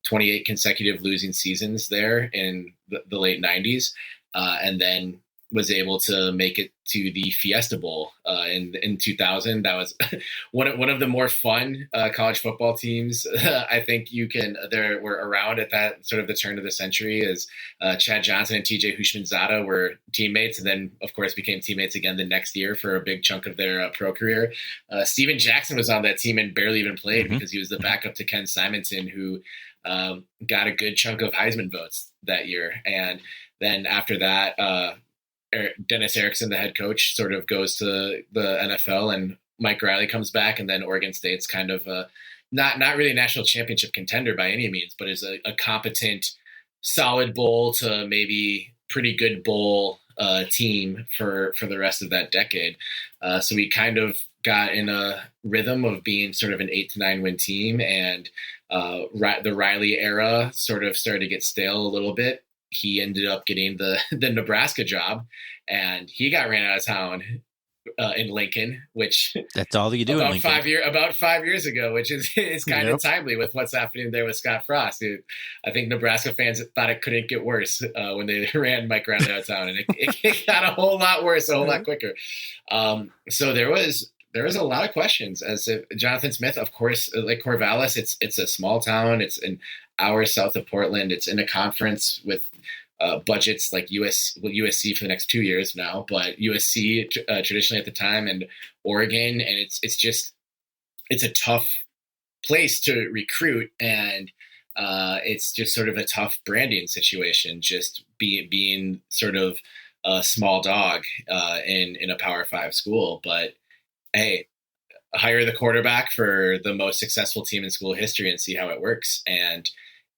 28 consecutive losing seasons there in the late 90s, and then was able to make it to the Fiesta Bowl in 2000. That was one of the more fun college football teams I think there were around at that sort of the turn of the century, as Chad Johnson and TJ Hushmanzada were teammates, and then of course became teammates again the next year for a big chunk of their pro career. Steven Jackson was on that team and barely even played because he was the backup to Ken Simonton, who got a good chunk of Heisman votes that year. And then after that, Dennis Erickson, the head coach, sort of goes to the NFL, and Mike Riley comes back, and then Oregon State's kind of not really a national championship contender by any means, but is a competent, solid bowl to maybe pretty good bowl team for the rest of that decade. So we kind of got in a rhythm of being sort of an 8 to 9 win team, and the Riley era sort of started to get stale a little bit. He ended up getting the Nebraska job, and he got ran out of town in Lincoln, which that's all you do about 5 years ago, which is kind of timely with what's happening there with Scott Frost. I think Nebraska fans thought it couldn't get worse when they ran Mike Riley out of town, and it got a whole lot worse, a whole lot quicker. So there was a lot of questions as if Jonathan Smith, of course, like Corvallis, it's a small town. It's an hour south of Portland. It's in a conference with budgets like USC for the next 2 years now, but USC traditionally at the time, and Oregon, and it's a tough place to recruit, and it's just sort of a tough branding situation, just being sort of a small dog in a Power 5 school. But hey, hire the quarterback for the most successful team in school history and see how it works. And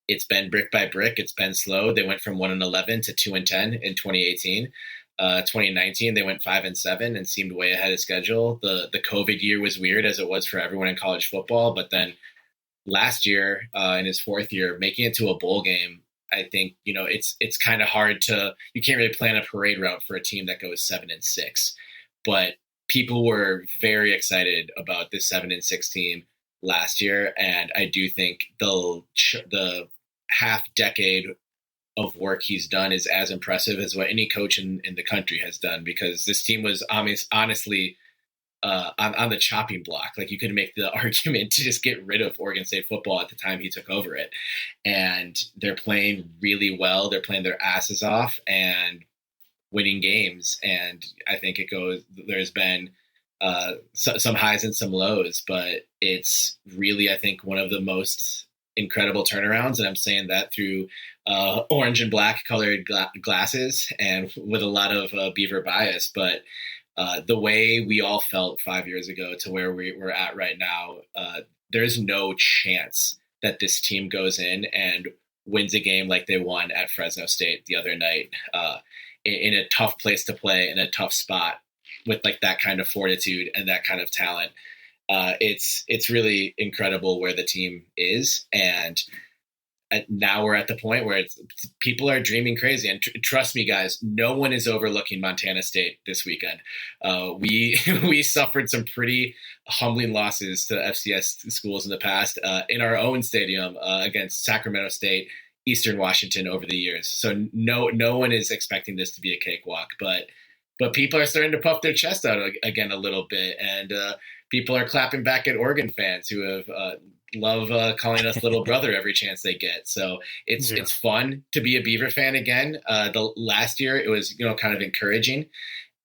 it's been brick by brick. It's been slow. They went from 1-11 to 2-10 in 2018. 2019, they went 5-7 and seemed way ahead of schedule. The COVID year was weird, as it was for everyone in college football. But then last year, in his fourth year, making it to a bowl game, I think, it's kind of hard you can't really plan a parade route for a team that goes 7-6. But people were very excited about this 7-6 team last year, and I do think the half decade of work he's done is as impressive as what any coach in the country has done, because this team was honestly on the chopping block. Like, you could make the argument to just get rid of Oregon State football at the time he took over it, and they're playing really well. They're playing their asses off and winning games, and I think there's been some highs and some lows, but it's really, I think, one of the most incredible turnarounds, and I'm saying that through orange and black colored glasses and with a lot of Beaver bias. But the way we all felt 5 years ago to where we're at right now, there's no chance that this team goes in and wins a game like they won at Fresno State the other night, in a tough place to play, in a tough spot, with like that kind of fortitude and that kind of talent. It's really incredible where the team is, and now we're at the point where people are dreaming crazy. And trust me, guys, no one is overlooking Montana State this weekend. We suffered some pretty humbling losses to FCS schools in the past in our own stadium against Sacramento State, Eastern Washington over the years. So no one is expecting this to be a cakewalk, but people are starting to puff their chest out again a little bit, and people are clapping back at Oregon fans who have love calling us little brother every chance they get. So it's fun to be a Beaver fan again. The last year it was kind of encouraging,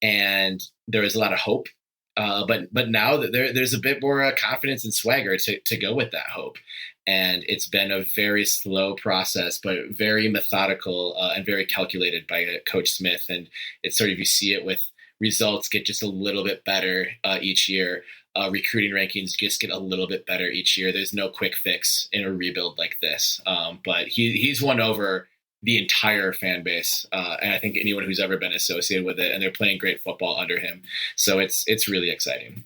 and there was a lot of hope. But now that there's a bit more confidence and swagger to go with that hope. And it's been a very slow process, but very methodical and very calculated by Coach Smith. And it's sort of, you see it with results get just a little bit better each year. Recruiting rankings just get a little bit better each year. There's no quick fix in a rebuild like this. But he's won over the entire fan base. And I think anyone who's ever been associated with it, and they're playing great football under him. So it's really exciting.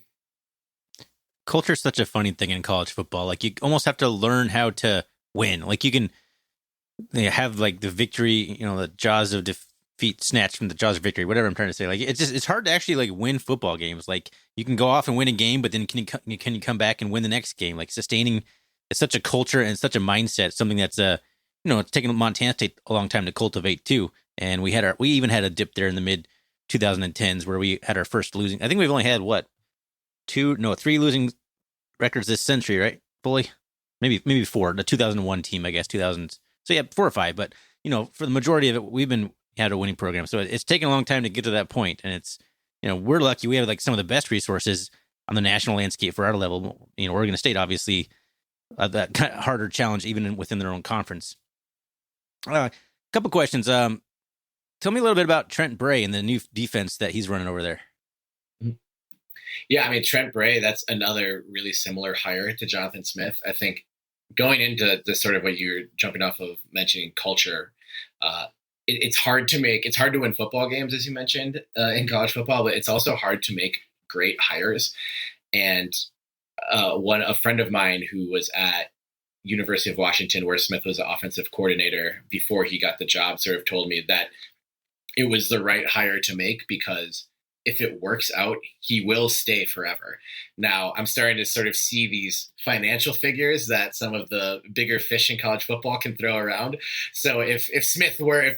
Culture is such a funny thing in college football. Like, you almost have to learn how to win. Like, you can have like the victory, the jaws of defeat snatched from the jaws of victory, whatever I'm trying to say. Like, it's hard to actually like win football games. Like, you can go off and win a game, but then can you come back and win the next game? Like, sustaining is such a culture and such a mindset, something that's it's taken Montana State a long time to cultivate too. And we even had a dip there in the mid 2010s where we had our first losing. I think we've only had 3 losing records this century, right? Fully, maybe 4. The 2001 team, I guess, 2000s. So yeah, 4 or 5. But for the majority of it, we've had a winning program. So it's taken a long time to get to that point, and it's we're lucky. We have like some of the best resources on the national landscape for our level. Oregon State obviously that kind of harder challenge even within their own conference. Couple questions. Tell me a little bit about Trent Bray and the new defense that he's running over there. Yeah, I mean, Trent Bray, that's another really similar hire to Jonathan Smith. I think going into the sort of what you're jumping off of mentioning culture, it's hard to win football games, as you mentioned, in college football, but it's also hard to make great hires. And a friend of mine who was at University of Washington, where Smith was the offensive coordinator before he got the job, sort of told me that it was the right hire to make because if it works out, he will stay forever. Now, I'm starting to sort of see these financial figures that some of the bigger fish in college football can throw around. So if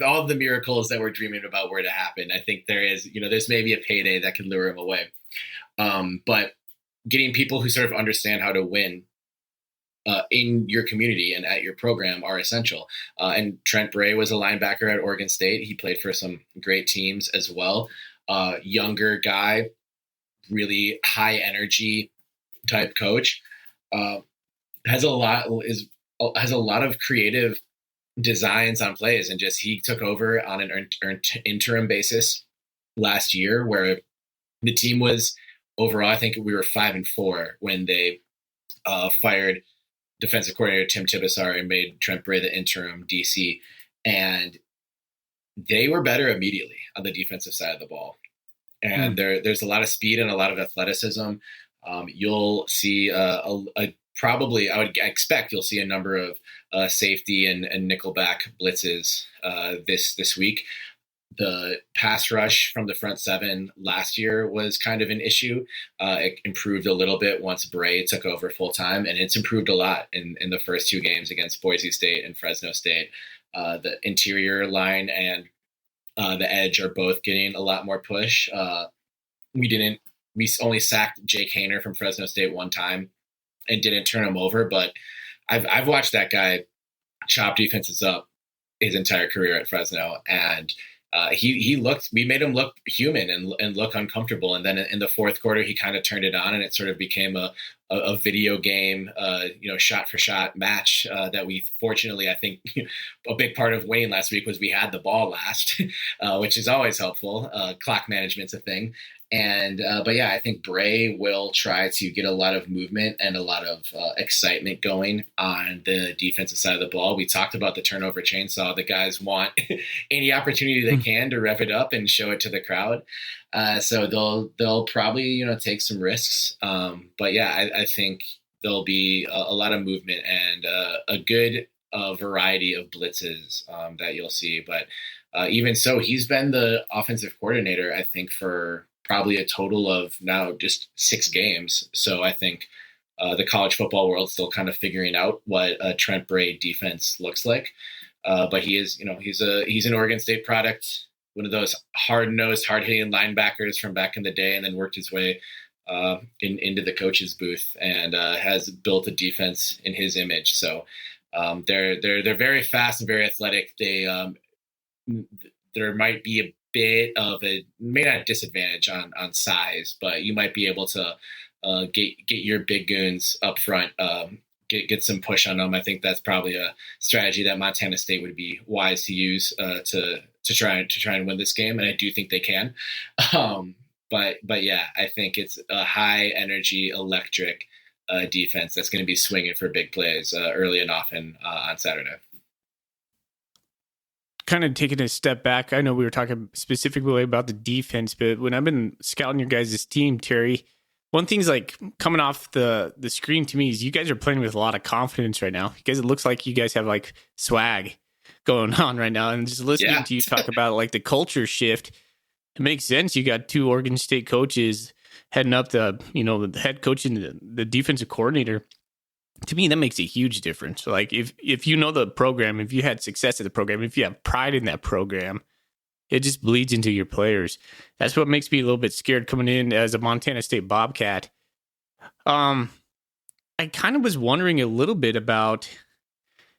all of the miracles that we're dreaming about were to happen, I think there's maybe a payday that could lure him away. But getting people who sort of understand how to win in your community and at your program are essential. And Trent Bray was a linebacker at Oregon State. He played for some great teams as well. Younger guy, really high energy type coach, has a lot of creative designs on plays, and just he took over on an interim basis last year, where the team was overall, I think we were 5-4 when they fired defensive coordinator Tim Tibesar and made Trent Bray the interim DC, and they were better immediately on the defensive side of the ball. And there's a lot of speed and a lot of athleticism. You'll see probably, I would expect you'll see a number of safety and nickelback blitzes this week. The pass rush from the front seven last year was kind of an issue. It improved a little bit once Bray took over full time, and it's improved a lot in the first 2 games against Boise State and Fresno State. The interior line and the edge are both getting a lot more push. We only sacked Jake Haener from Fresno State one time and didn't turn him over, but I've watched that guy chop defenses up his entire career at Fresno, and we made him look human and look uncomfortable. And then in the fourth quarter, he kind of turned it on, and it sort of became a video game, shot for shot match that we fortunately, I think a big part of winning last week was we had the ball last, which is always helpful. Clock management's a thing. And, but yeah, I think Bray will try to get a lot of movement and a lot of excitement going on the defensive side of the ball. We talked about the turnover chainsaw. The guys want any opportunity they can to rev it up and show it to the crowd. So they'll probably, take some risks. But yeah, I think there'll be a lot of movement and a good a variety of blitzes that you'll see. But even so, he's been the offensive coordinator, I think, for probably a total of now just 6 games. So I think the college football world's still kind of figuring out what a Trent Bray defense looks like. But he is, he's an Oregon State product, one of those hard-nosed, hard-hitting linebackers from back in the day, and then worked his way into the coach's booth and has built a defense in his image. So they're very fast and very athletic. There might be a bit of may not a disadvantage on size, but you might be able to get your big goons up front, get some push on them. I think that's probably a strategy that Montana State would be wise to use to try and win this game, and I do think they can. But yeah, I think it's a high energy, electric defense that's going to be swinging for big plays early and often on Saturday. Kind of taking a step back, I know we were talking specifically about the defense, but when I've been scouting your guys' team, Terry, one thing's like coming off the screen to me is you guys are playing with a lot of confidence right now. You guys, it looks like you guys have like swag going on right now. And just listening to you talk about like the culture shift, it makes sense. You got 2 Oregon State coaches heading up the head coach and the defensive coordinator. To me, that makes a huge difference. Like if you know the program, if you had success at the program, if you have pride in that program, it just bleeds into your players. That's what makes me a little bit scared coming in as a Montana State Bobcat. I kind of was wondering a little bit about,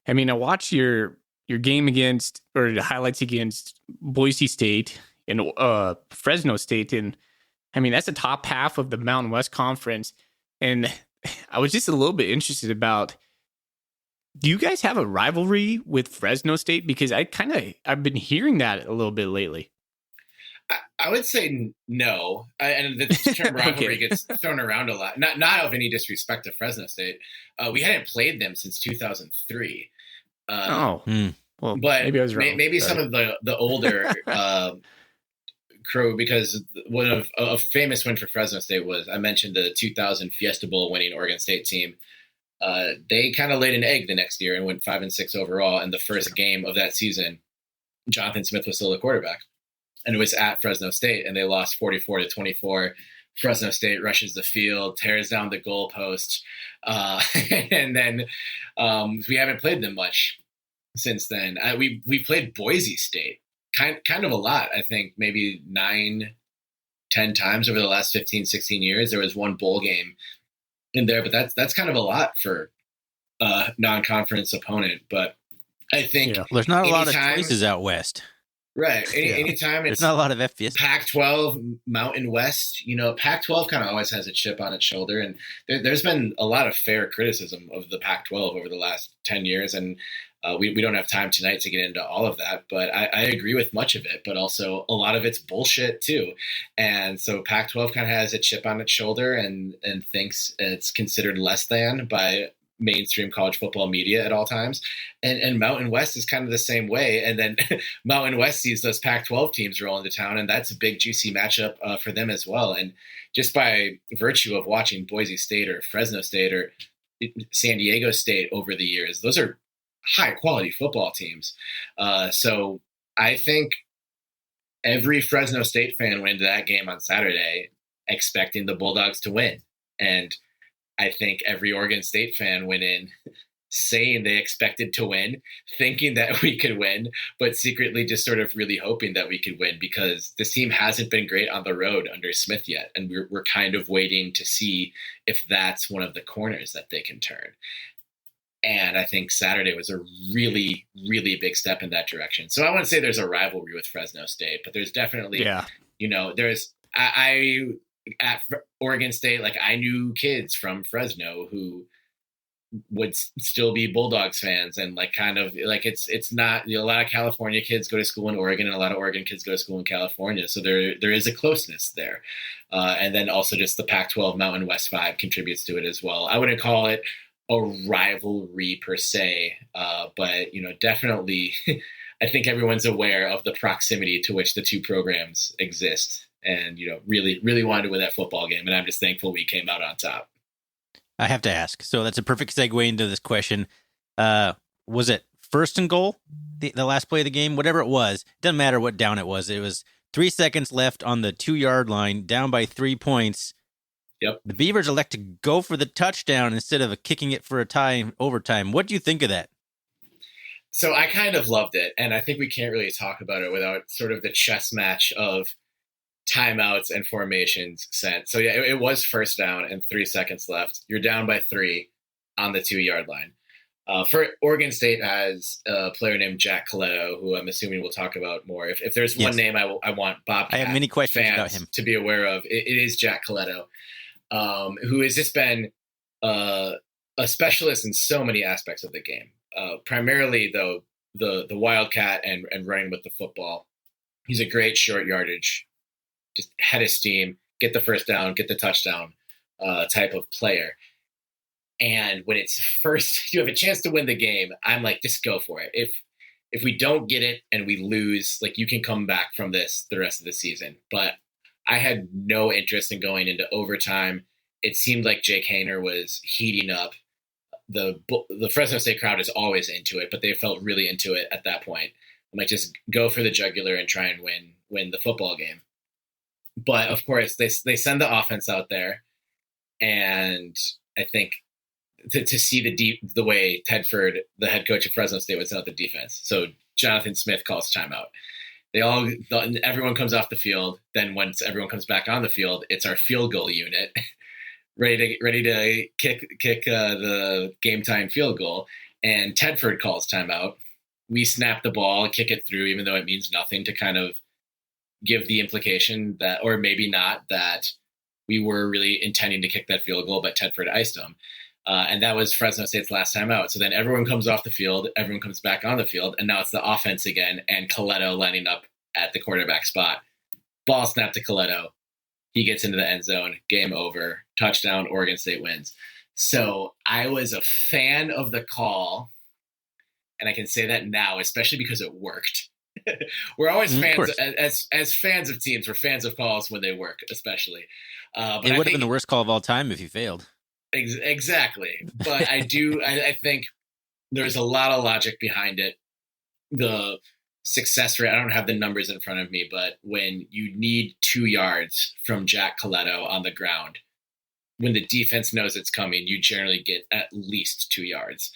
I watched your game against, or the highlights against Boise State and Fresno State. And that's the top half of the Mountain West Conference. And I was just a little bit interested about, do you guys have a rivalry with Fresno State? Because I've been hearing that a little bit lately. I would say no. And the term rivalry gets thrown around a lot. Not of any disrespect to Fresno State. We hadn't played them since 2003. Well, but maybe I was wrong. Maybe some of the older crew, because one of a famous win for Fresno State was, I mentioned the 2000 Fiesta Bowl winning Oregon State team. They kind of laid an egg the next year and went 5-6 overall. And the first game of that season, Jonathan Smith was still the quarterback, and it was at Fresno State, and they lost 44-24. Fresno State rushes the field, tears down the goalpost, and then we haven't played them much since then. We played Boise State kind of a lot. I think maybe 9-10 times over the last 15-16 years. There was one bowl game in there, but that's kind of a lot for a non-conference opponent. But I think there's not a lot of choices out west. Right. Anytime there's not a lot of FBS. Pac-12, Mountain West, Pac-12 kind of always has a chip on its shoulder. And there's been a lot of fair criticism of the Pac-12 over the last 10 years. And we don't have time tonight to get into all of that. But I agree with much of it, but also a lot of it's bullshit too. And so Pac-12 kind of has a chip on its shoulder and thinks it's considered less than by mainstream college football media at all times. And Mountain West is kind of the same way. And then Mountain West sees those Pac-12 teams roll into town, and that's a big juicy matchup for them as well. And just by virtue of watching Boise State or Fresno State or San Diego State over the years, those are high quality football teams. So I think every Fresno State fan went into that game on Saturday expecting the Bulldogs to win. And I think every Oregon State fan went in saying they expected to win, thinking that we could win, but secretly just sort of really hoping that we could win, because this team hasn't been great on the road under Smith yet. And we're kind of waiting to see if that's one of the corners that they can turn. And I think Saturday was a really, really big step in that direction. So I wouldn't say there's a rivalry with Fresno State, but there's definitely, at Oregon State, like I knew kids from Fresno who would still be Bulldogs fans, and like kind of like it's not, a lot of California kids go to school in Oregon and a lot of Oregon kids go to school in California. So there is a closeness there. And then also just the Pac-12 Mountain West vibe contributes to it as well. I wouldn't call it a rivalry per se, but definitely I think everyone's aware of the proximity to which the two programs exist. And, really, really wanted to win that football game. And I'm just thankful we came out on top. I have to ask. So that's a perfect segue into this question. was it first and goal, the last play of the game, whatever it was. Doesn't matter what down it was. It was 3 seconds left on the 2-yard line, down by 3 points. Yep. The Beavers elect to go for the touchdown instead of kicking it for a tie overtime. What do you think of that? So I kind of loved it, and I think we can't really talk about it without sort of the chess match of timeouts and formations sent. So yeah, it was first down and 3 seconds left. You're down by 3 on the 2-yard line. For Oregon State has a player named Jack Coletto, who I'm assuming we'll talk about more. If there's one name I want Bobcat I have many questions fans about him to be aware of, it is Jack Coletto, who has just been a specialist in so many aspects of the game. Primarily, though, the Wildcat and running with the football. He's a great short yardage, just head of steam, get the first down, get the touchdown type of player. And when it's first, you have a chance to win the game, I'm like, just go for it. If we don't get it and we lose, like, you can come back from this the rest of the season. But I had no interest in going into overtime. It seemed like Jake Haener was heating up. The Fresno State crowd is always into it, but they felt really into it at that point. I'm like, just go for the jugular and try and win the football game. But of course, they send the offense out there, and I think to see the way Tedford, the head coach of Fresno State, would set up the defense. So Jonathan Smith calls timeout. Everyone comes off the field. Then once everyone comes back on the field, it's our field goal unit ready to kick the game time field goal. And Tedford calls timeout. We snap the ball, kick it through, even though it means nothing, to kind of give the implication that, or maybe not, that we were really intending to kick that field goal, but Tedford iced them. And that was Fresno State's last time out. So then everyone comes off the field, everyone comes back on the field, and now it's the offense again, and Coletto lining up at the quarterback spot. Ball snap to Coletto. He gets into the end zone. Game over. Touchdown. Oregon State wins. So I was a fan of the call, and I can say that now, especially because it worked. We're always fans, as fans of teams, we're fans of calls when they work, especially. But it would have been the worst call of all time if you failed. Exactly. But I think there's a lot of logic behind it. The success rate, I don't have the numbers in front of me, but when you need 2 yards from Jack Coletto on the ground, when the defense knows it's coming, you generally get at least 2 yards.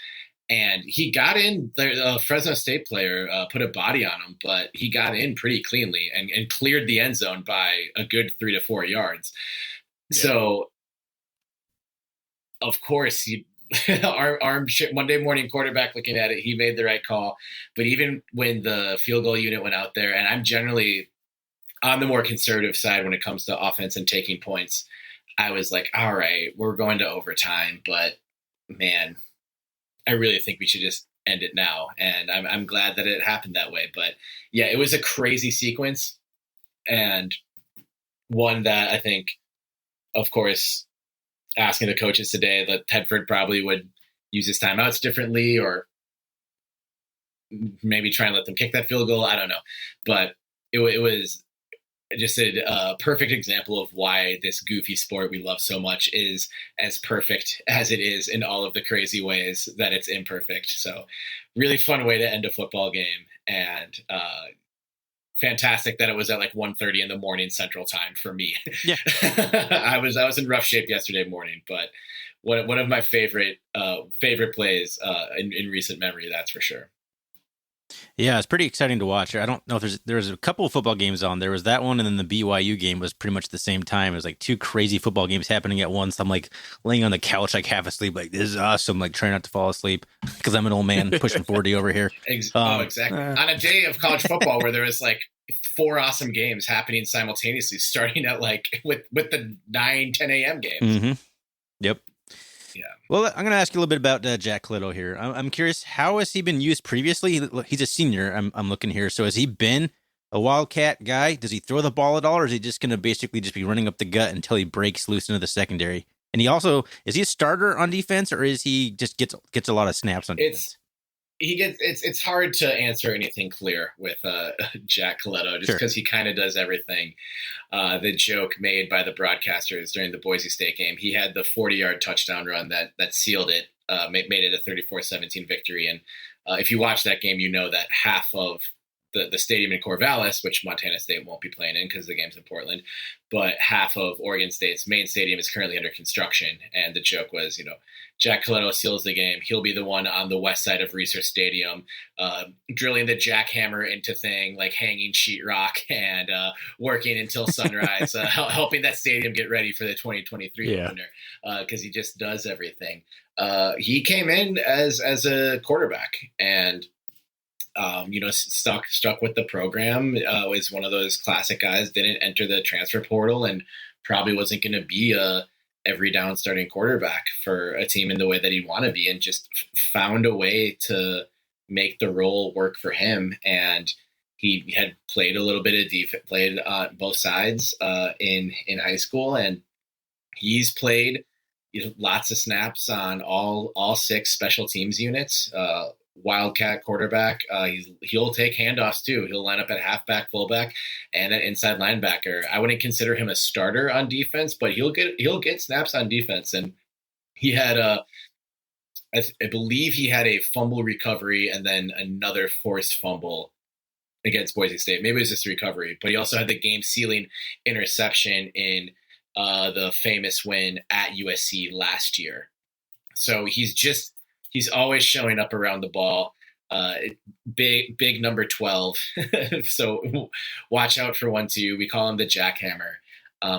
And he got in, the Fresno State player put a body on him, but he got in pretty cleanly and cleared the end zone by a good 3 to 4 yards. Yeah. So, of course, our Monday morning quarterback looking at it, he made the right call. But even when the field goal unit went out there, and I'm generally on the more conservative side when it comes to offense and taking points, I was like, all right, we're going to overtime, but man, I really think we should just end it now. And I'm glad that it happened that way. But yeah, it was a crazy sequence, and one that I think, of course, asking the coaches today, that Tedford probably would use his timeouts differently, or maybe try and let them kick that field goal. I don't know. But it was just a perfect example of why this goofy sport we love so much is as perfect as it is in all of the crazy ways that it's imperfect. So really fun way to end a football game, and fantastic that it was at like 1:30 in the morning Central Time for me. Yeah. I was in rough shape yesterday morning, but one of my favorite plays in recent memory, that's for sure. Yeah, it's pretty exciting to watch. I don't know if there's a couple of football games on. There was that one, and then the BYU game was pretty much the same time. It was like 2 crazy football games happening at once. I'm like laying on the couch, like half asleep, like this is awesome, like trying not to fall asleep because I'm an old man pushing 40 over here. Exactly. On a day of college football where there was like 4 awesome games happening simultaneously, starting at like with the 9, 10 a.m. games. Mm-hmm. Yep. Yeah. Well, I'm going to ask you a little bit about Jack Coletto here. I'm curious, how has he been used previously? He's a senior. I'm looking here. So has he been a Wildcat guy? Does he throw the ball at all, or is he just going to basically just be running up the gut until he breaks loose into the secondary? And is he a starter on defense, or is he just gets a lot of snaps on defense? It's hard to answer anything clear with Jack Coletto just because he kind of does everything. The joke made by the broadcasters during the Boise State game, he had the 40-yard touchdown run that sealed it, made it a 34-17 victory. And if you watch that game, you know that half of the stadium in Corvallis, which Montana State won't be playing in because the game's in Portland, but half of Oregon State's main stadium is currently under construction. And the joke was, Jack Coletto seals the game. He'll be the one on the west side of Research Stadium, drilling the jackhammer into thing, like hanging sheetrock and working until sunrise, helping that stadium get ready for the 2023 opener because he just does everything. He came in as a quarterback and stuck with the program, was one of those classic guys, didn't enter the transfer portal and probably wasn't going to be a every down starting quarterback for a team in the way that he'd want to be, and just found a way to make the role work for him. And he had played a little bit of defense, played on both sides in high school, and he's played lots of snaps on all 6 special teams units. Wildcat quarterback. He'll take handoffs too. He'll line up at halfback, fullback, and an inside linebacker. I wouldn't consider him a starter on defense, but he'll get snaps on defense. And he had I believe he had a fumble recovery and then another forced fumble against Boise State. Maybe it was just a recovery, but he also had the game sealing interception in the famous win at USC last year. So he's always showing up around the ball. Big number 12. So watch out for 1-2. We call him the jackhammer.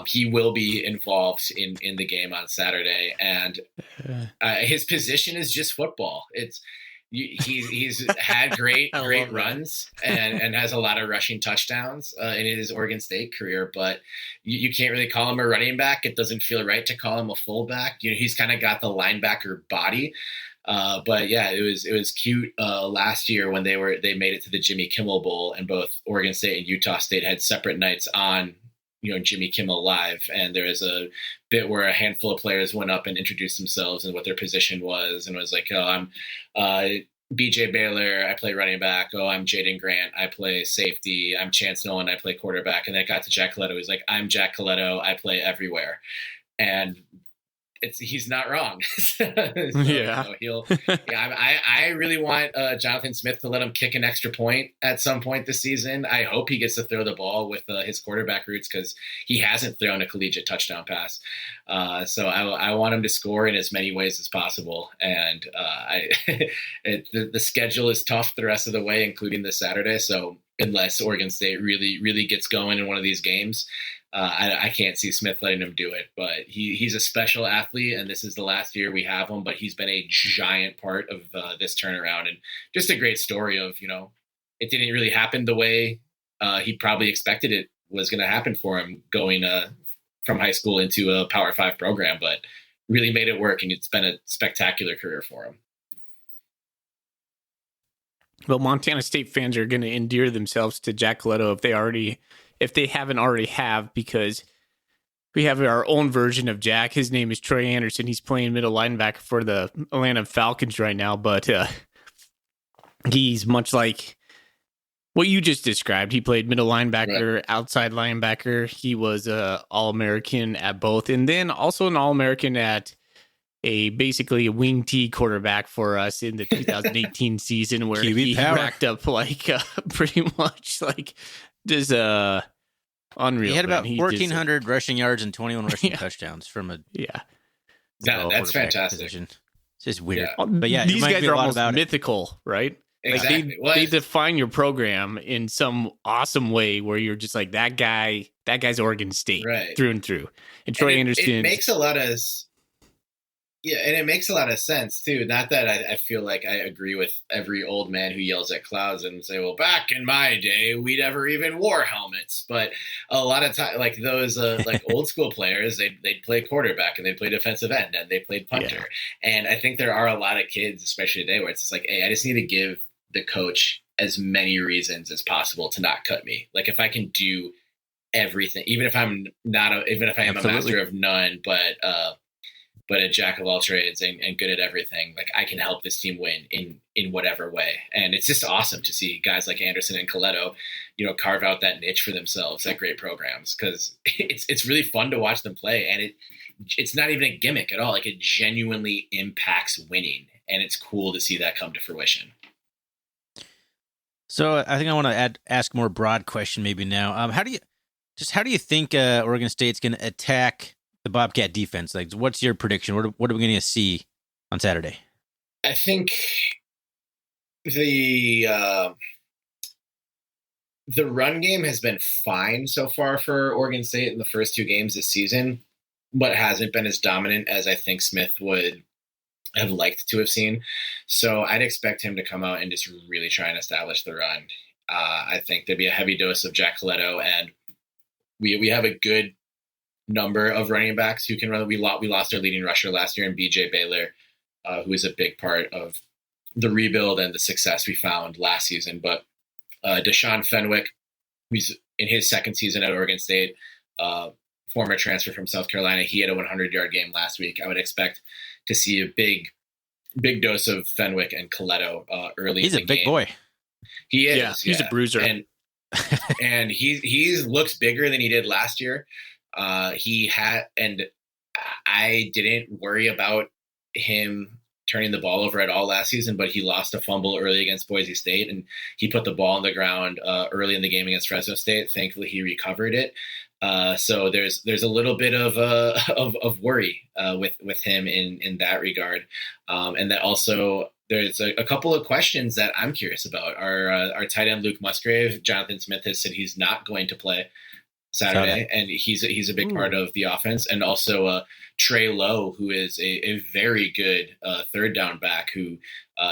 He will be involved in the game on Saturday, and his position is just football. He's had great runs and has a lot of rushing touchdowns in his Oregon State career, but you can't really call him a running back. It doesn't feel right to call him a fullback. He's kind of got the linebacker body. But yeah, it was cute last year when they made it to the Jimmy Kimmel Bowl, and both Oregon State and Utah State had separate nights on Jimmy Kimmel Live, and there was a bit where a handful of players went up and introduced themselves and what their position was, and was like, "Oh, I'm BJ Baylor, I play running back. Oh, I'm Jaden Grant, I play safety. I'm Chance Nolan, I play quarterback." And then it got to Jack Coletto. He's like, "I'm Jack Coletto, I play everywhere," and he's not wrong. I really want Jonathan Smith to let him kick an extra point at some point this season. I hope he gets to throw the ball with his quarterback roots, because he hasn't thrown a collegiate touchdown pass. So I want him to score in as many ways as possible. And the schedule is tough the rest of the way, including this Saturday. So unless Oregon State really, really gets going in one of these games, I can't see Smith letting him do it. But he's a special athlete, and this is the last year we have him. But he's been a giant part of this turnaround, and just a great story of, it didn't really happen the way he probably expected it was going to happen for him going from high school into a Power 5 program, but really made it work, and it's been a spectacular career for him. Well, Montana State fans are going to endear themselves to Jack Coletto if they haven't already have, because we have our own version of Jack. His name is Troy Anderson. He's playing middle linebacker for the Atlanta Falcons right now, but he's much like what you just described. He played middle linebacker, right, outside linebacker. He was All-American at both, and then also an All-American at basically a wing T quarterback for us in the 2018 season, where he racked up pretty much just unreal. He had about 1,400 rushing yards and 21 rushing touchdowns from that's fantastic. Position. It's just weird. Yeah. But yeah, these guys are almost mythical, right? Exactly. They define your program in some awesome way where you're just like, that guy's Oregon State, right, through and through. And Troy Anderson. It makes a lot of sense too. Not that I feel like I agree with every old man who yells at clouds and say, well, back in my day, we never even wore helmets. But a lot of time, like those old school players, they'd play quarterback and they'd play defensive end and they played punter. Yeah. And I think there are a lot of kids, especially today, where it's just like, hey, I just need to give the coach as many reasons as possible to not cut me. Like if I can do everything, even if I am a master of none, but a jack of all trades and good at everything, like I can help this team win in whatever way. And it's just awesome to see guys like Anderson and Coletto, carve out that niche for themselves at great programs, because it's really fun to watch them play. And it's not even a gimmick at all. Like it genuinely impacts winning, and it's cool to see that come to fruition. So I think I want to ask more broad question maybe now. How do you think Oregon State's going to attack the Bobcat defense? Like, what's your prediction? What are we going to see on Saturday? I think the run game has been fine so far for Oregon State in the first 2 games this season, but hasn't been as dominant as I think Smith would have liked to have seen. So I'd expect him to come out and just really try and establish the run. I think there'd be a heavy dose of Jack Coletto, and we have a good number of running backs who can run. We lost our leading rusher last year in BJ Baylor, who is a big part of the rebuild and the success we found last season. But Deshaun Fenwick, who's in his second season at Oregon State, former transfer from South Carolina, he had a 100-yard game last week. I would expect to see a big dose of Fenwick and Coletto early. He's in the a big game. boy. He is. He's a bruiser, and he looks bigger than he did last year. And I didn't worry about him turning the ball over at all last season, but he lost a fumble early against Boise State, and he put the ball on the ground early in the game against Fresno State. Thankfully, he recovered it. So there's a little bit of worry with him in that regard, and that also there's a couple of questions that I'm curious about. Our tight end Luke Musgrave, Jonathan Smith has said he's not going to play Saturday, and he's a big part of the offense, and also Trey Lowe, who is a very good third down back who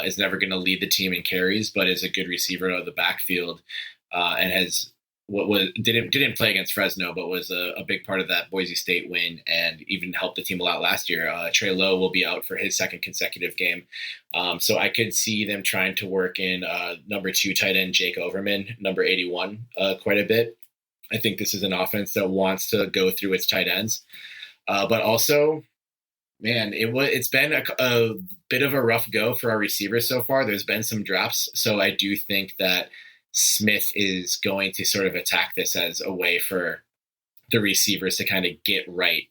is never going to lead the team in carries, but is a good receiver out of the backfield, and has didn't play against Fresno, but was a big part of that Boise State win, and even helped the team a lot last year. Trey Lowe will be out for his second consecutive game, so I could see them trying to work in number 2 tight end Jake Overman, number 81, quite a bit. I think this is an offense that wants to go through its tight ends. But also, man, it's been a bit of a rough go for our receivers so far. There's been some drops. So I do think that Smith is going to sort of attack this as a way for the receivers to kind of get right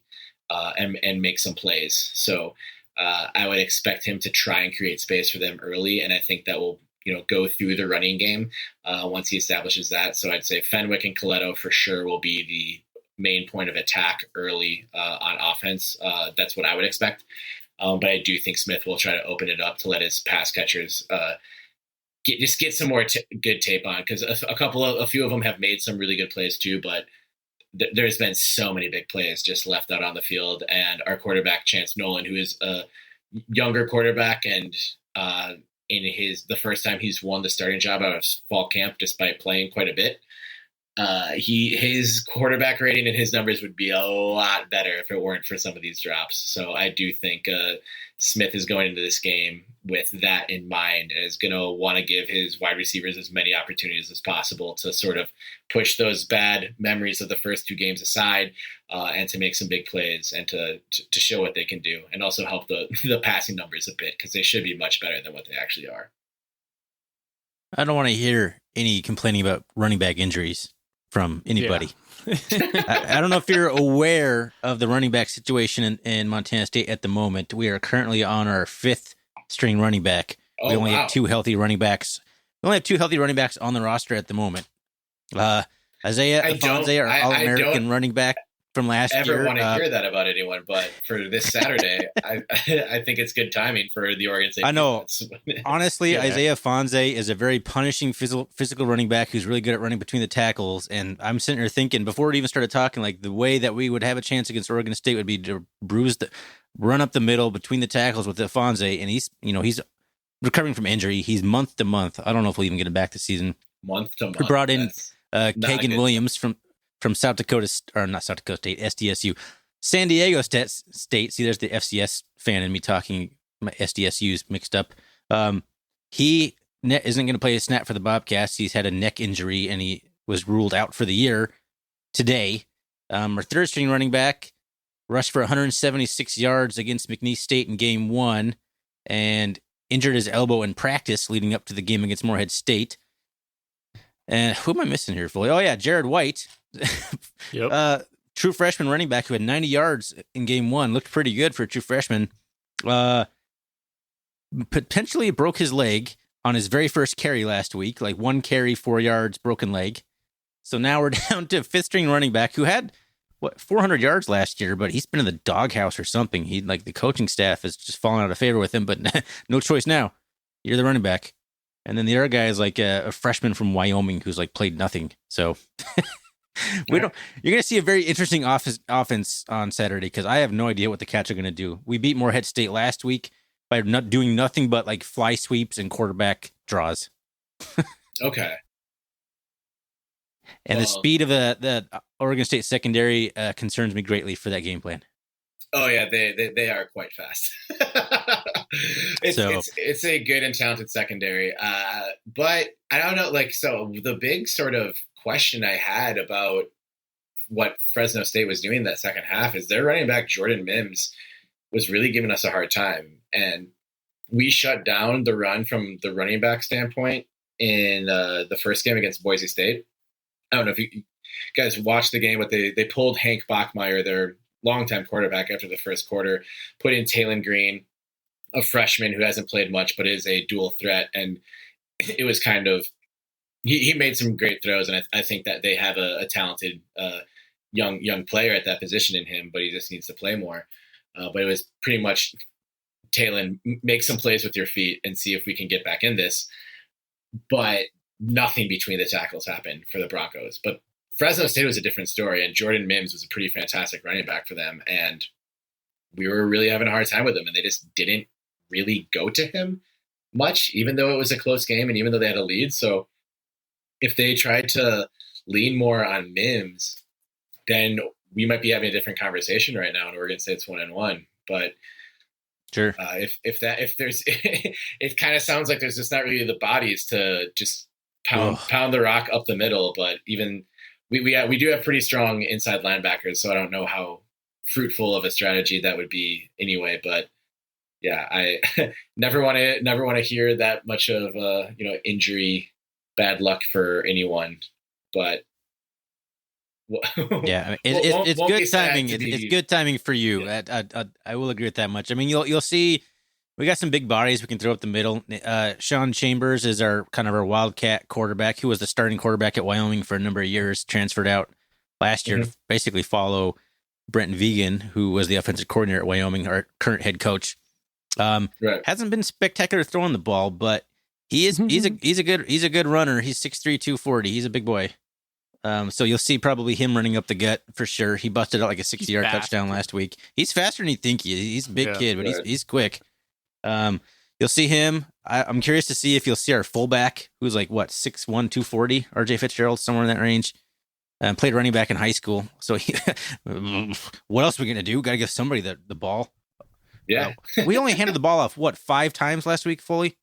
and make some plays. So I would expect him to try and create space for them early. And I think that will go through the running game once he establishes that. So I'd say Fenwick and Coletto for sure will be the main point of attack early on offense. That's what I would expect. But I do think Smith will try to open it up to let his pass catchers get some more good tape on, because a few of them have made some really good plays too, but there's been so many big plays just left out on the field. And our quarterback, Chance Nolan, who is a younger quarterback, and the first time he's won the starting job out of fall camp, despite playing quite a bit, his quarterback rating and his numbers would be a lot better if it weren't for some of these drops. So I do think Smith is going into this game with that in mind, and is going to want to give his wide receivers as many opportunities as possible to sort of push those bad memories of the first 2 games aside, and to make some big plays and to show what they can do, and also help the passing numbers a bit, because they should be much better than what they actually are. I don't want to hear any complaining about running back injuries from anybody. Yeah. I don't know if you're aware of the running back situation in Montana State at the moment. We are currently on our 5th string running back. We only have 2 healthy running backs. We only have 2 healthy running backs on the roster at the moment. Isaiah Afonso, our All-American running back from last year. I never want to hear that about anyone, but for this Saturday, I think it's good timing for the Oregon State. I know. Honestly, yeah. Isaiah Afonso is a very punishing physical running back who's really good at running between the tackles. And I'm sitting here thinking, before we even started talking, like the way that we would have a chance against Oregon State would be to run up the middle between the tackles with Afonso. And he's recovering from injury. He's month to month. I don't know if we'll even get him back this season. Month to month. We brought in Kagan Williams from South Dakota, or not South Dakota State, SDSU. San Diego State. See, there's the FCS fan in me talking my SDSUs mixed up. He isn't going to play a snap for the Bobcats. He's had a neck injury, and he was ruled out for the year today. Our third string running back rushed for 176 yards against McNeese State in game 1, and injured his elbow in practice leading up to the game against Morehead State. And who am I missing here, Foley? Oh, yeah, Jared White. Yep. True freshman running back who had 90 yards in game 1. Looked pretty good for a true freshman. Potentially broke his leg on his very first carry last week, like 1 carry, 4 yards, broken leg. So now we're down to fifth string running back who had 400 yards last year, but he's been in the doghouse or something. He like the coaching staff has just fallen out of favor with him, but no choice now. You're the running back. And then the other guy is like a freshman from Wyoming who's like played nothing. So you're going to see a very interesting offense on Saturday because I have no idea what the Cats are going to do. We beat Morehead State last week by not doing nothing but like fly sweeps and quarterback draws. Okay. And the speed of the Oregon State secondary concerns me greatly for that game plan. Oh yeah, they are quite fast. It's a good and talented secondary, but I don't know. Like, so the big sort of question I had about what Fresno State was doing that second half is their running back Jordan Mims was really giving us a hard time, and we shut down the run from the running back standpoint in the first game against Boise State. I don't know if you guys watched the game, but they pulled Hank Bachmeier, their longtime quarterback, after the first quarter, put in Talon Green, a freshman who hasn't played much but is a dual threat. And it was kind of he made some great throws, and I think that they have a talented young player at that position in him, but he just needs to play more. But it was pretty much Talon, make some plays with your feet and see if we can get back in this. But nothing between the tackles happened for the Broncos. But Fresno State was a different story, and Jordan Mims was a pretty fantastic running back for them. And we were really having a hard time with him, and they just didn't really go to him much, even though it was a close game and even though they had a lead. So if they tried to lean more on Mims, then we might be having a different conversation right now, and Oregon State's 1-1. But sure, if there's, it kind of sounds like there's just not really the bodies to just pound the rock up the middle. But even we do have pretty strong inside linebackers, so I don't know how fruitful of a strategy that would be anyway. But yeah, I never want to hear that much of injury, bad luck for anyone. But yeah, it's good timing. It's good timing for you. Yeah. I will agree with that much. I mean, you'll see. We got some big bodies we can throw up the middle. Sean Chambers is our wildcat quarterback, who was the starting quarterback at Wyoming for a number of years, transferred out last year to basically follow Brenton Vegan, who was the offensive coordinator at Wyoming, our current head coach. Right. Hasn't been spectacular throwing the ball, but he's a good runner. He's 6'3", 240. He's a big boy. So you'll see probably him running up the gut for sure. He busted out like a 60-yard touchdown last week. He's faster than you think he is. He's a big kid, but he's quick. You'll see him. I'm curious to see if you'll see our fullback, who's like 6'1", 240, RJ Fitzgerald, somewhere in that range. Played running back in high school. So what else are we gonna do? Got to give somebody the ball. Yeah, we only handed the ball off 5 times last week fully.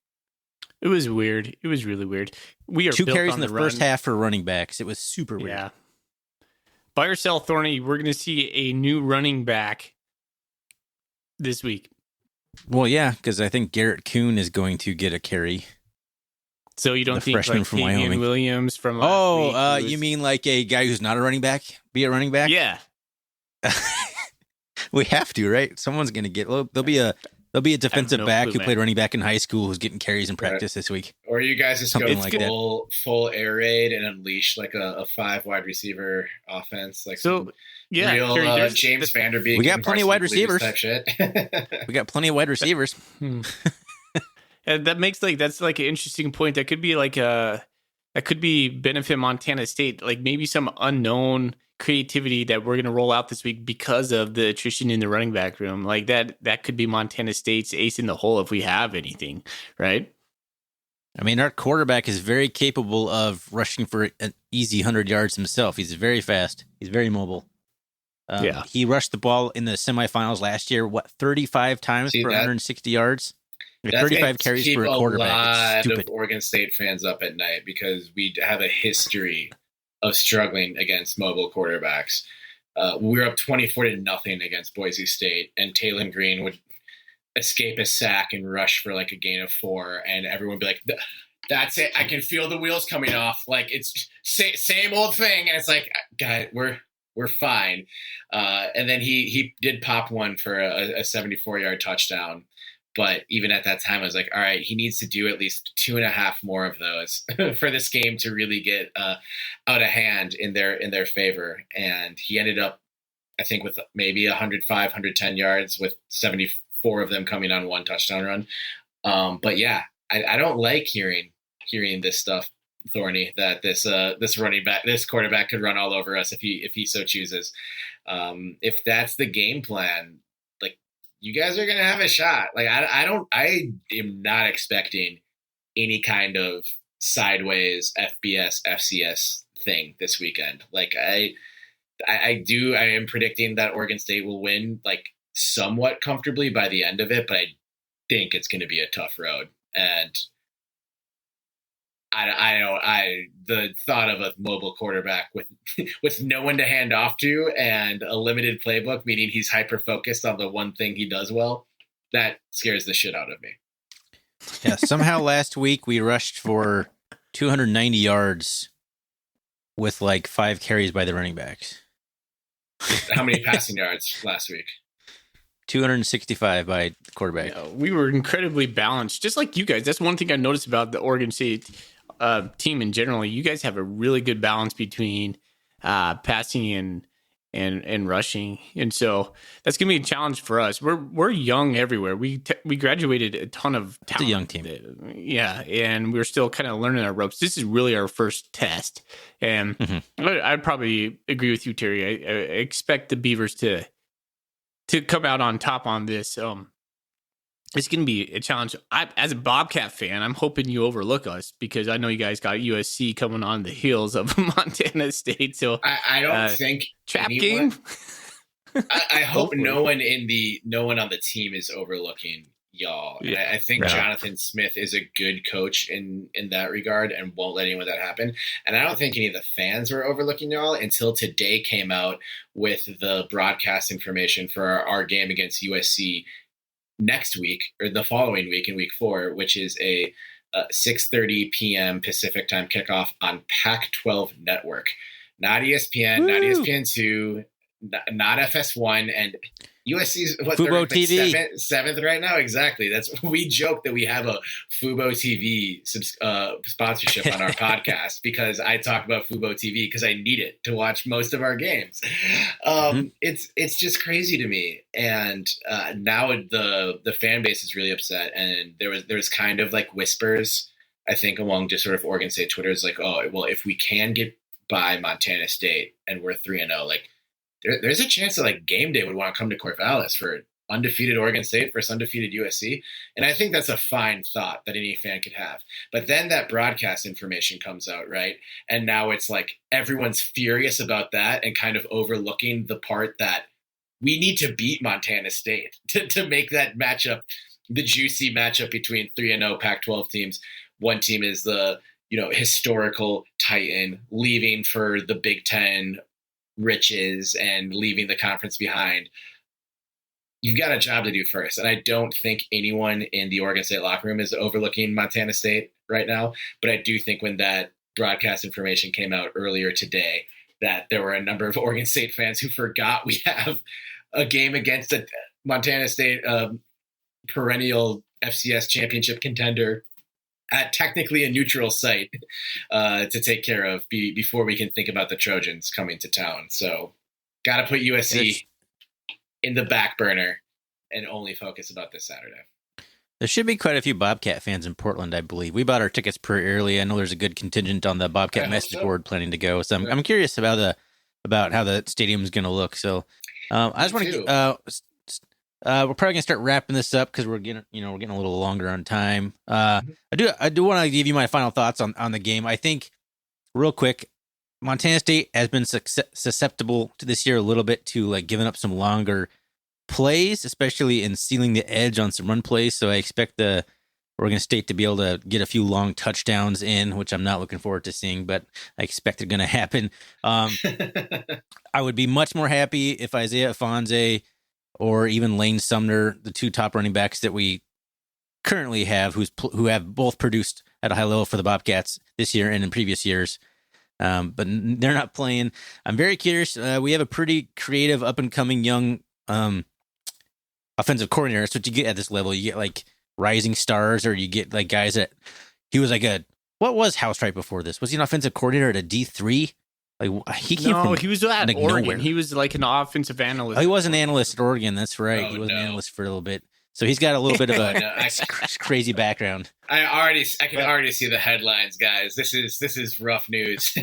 It was weird. It was really weird. We are 2 carries in the run. first half for running backs. It was super weird. Yeah. Buy or sell, Thorny. We're going to see a new running back this week. Well, yeah, because I think Garrett Kuhn is going to get a carry. So you don't think freshman like from Damian Wyoming. Williams from last week you mean like a guy who's not a running back be a running back? Yeah. We have to, right? Someone's going to get. There'll be a defensive back who played running back in high school who's getting carries in practice this week. Or you guys just something go like full air raid and unleash like a 5 wide receiver offense, like so. Yeah, real Terry, James Vanderbeek. We got plenty of wide receivers. Type shit. We got plenty of wide receivers. And that's an interesting point. That could be that could be benefit Montana State. Like maybe some unknown creativity that we're going to roll out this week because of the attrition in the running back room. Like that could be Montana State's ace in the hole if we have anything, right? I mean, our quarterback is very capable of rushing for an easy 100 yards himself. He's very fast. He's very mobile. He rushed the ball in the semifinals last year, 35 times for 160 yards? 35 carries for a quarterback. A lot of Oregon State fans up at night because we have a history of struggling against mobile quarterbacks. We were up 24-0 against Boise State, and Talon Green would escape a sack and rush for like a gain of 4, and everyone would be like, that's it. I can feel the wheels coming off. Like it's same old thing. And it's like, God, we're fine. And then he did pop one for a 74-yard touchdown. But even at that time, I was like, all right, he needs to do at least 2.5 more of those for this game to really get out of hand in their favor. And he ended up, I think, with maybe 105, 110 yards, with 74 of them coming on one touchdown run. But yeah, I don't like hearing this stuff, Thorny, that this running back, this quarterback could run all over us if he so chooses. If that's the game plan, like, you guys are gonna have a shot. Like, I am not expecting any kind of sideways FBS FCS thing this weekend. Like, I am predicting that Oregon State will win, like, somewhat comfortably by the end of it, but I think it's going to be a tough road. And the thought of a mobile quarterback with no one to hand off to and a limited playbook, meaning he's hyper focused on the one thing he does well, that scares the shit out of me. Yeah, somehow last week we rushed for 290 yards with like 5 carries by the running backs. How many passing yards last week? 265 by the quarterback. Yeah, we were incredibly balanced, just like you guys. That's one thing I noticed about the Oregon State team in general. You guys have a really good balance between passing and rushing, and so that's gonna be a challenge for us. We're young everywhere. We graduated a ton of talent. It's a young team. Yeah, and we're still kind of learning our ropes. This is really our first test, and I'd probably agree with you, Terry. I expect the Beavers to come out on top on this. It's going to be a challenge. As a Bobcat fan, I'm hoping you overlook us because I know you guys got USC coming on the heels of Montana State. So I don't think trap game. I hope no one on the team is overlooking y'all. Yeah, I think Jonathan Smith is a good coach in that regard and won't let any of that happen. And I don't think any of the fans were overlooking y'all until today came out with the broadcast information for our game against USC next week, or the following week in week 4, which is a 6:30 p.m. Pacific time kickoff on Pac-12 network. Not ESPN, not ESPN2, not FS1, and USC's what, Fubo TV. Seventh right now. Exactly. We joke that we have a Fubo TV sponsorship on our podcast because I talk about Fubo TV because I need it to watch most of our games. It's just crazy to me. And now the fan base is really upset. And there was kind of like whispers, I think, among just sort of Oregon State Twitter, is like, oh, well, if we can get by Montana State and we're 3-0, like, there's a chance that like game day would want to come to Corvallis for undefeated Oregon State versus undefeated USC. And I think that's a fine thought that any fan could have. But then that broadcast information comes out, right? And now it's like everyone's furious about that and kind of overlooking the part that we need to beat Montana State to make that matchup, the juicy matchup between 3-0 Pac-12 teams. One team is the, historical Titan leaving for the Big Ten riches and leaving the conference behind. You've got a job to do first. And I don't think anyone in the Oregon State locker room is overlooking Montana State right now. But I do think when that broadcast information came out earlier today, that there were a number of Oregon State fans who forgot we have a game against a Montana State perennial FCS championship contender at technically a neutral site to take care of before we can think about the Trojans coming to town. So got to put USC in the back burner and only focus about this Saturday. There should be quite a few Bobcat fans in Portland, I believe. We bought our tickets pretty early. I know there's a good contingent on the Bobcat message board planning to go. So I'm curious about how the stadium is going to look. So I just want to we're probably gonna start wrapping this up because we're getting a little longer on time. I do want to give you my final thoughts on the game. I think real quick, Montana State has been susceptible to this year a little bit to like giving up some longer plays, especially in sealing the edge on some run plays. So I expect the Oregon State to be able to get a few long touchdowns in, which I'm not looking forward to seeing, but I expect it's going to happen. I would be much more happy if Isaiah Ifanse or even Lane Sumner, the two top running backs that we currently have, who have both produced at a high level for the Bobcats this year and in previous years, but they're not playing. I'm very curious. We have a pretty creative, up-and-coming young offensive coordinator. That's what you get at this level. You get like rising stars, or you get like guys that he was like what was House right before this? Was he an offensive coordinator at a D3? Like he came from he was at like Oregon. nowhere. He was like an offensive analyst. Oh, he was an analyst at Oregon. That's right. Oh, He was an no. analyst for a little bit. So he's got a little bit of a No, crazy background. I can already see the headlines, guys. This is rough news.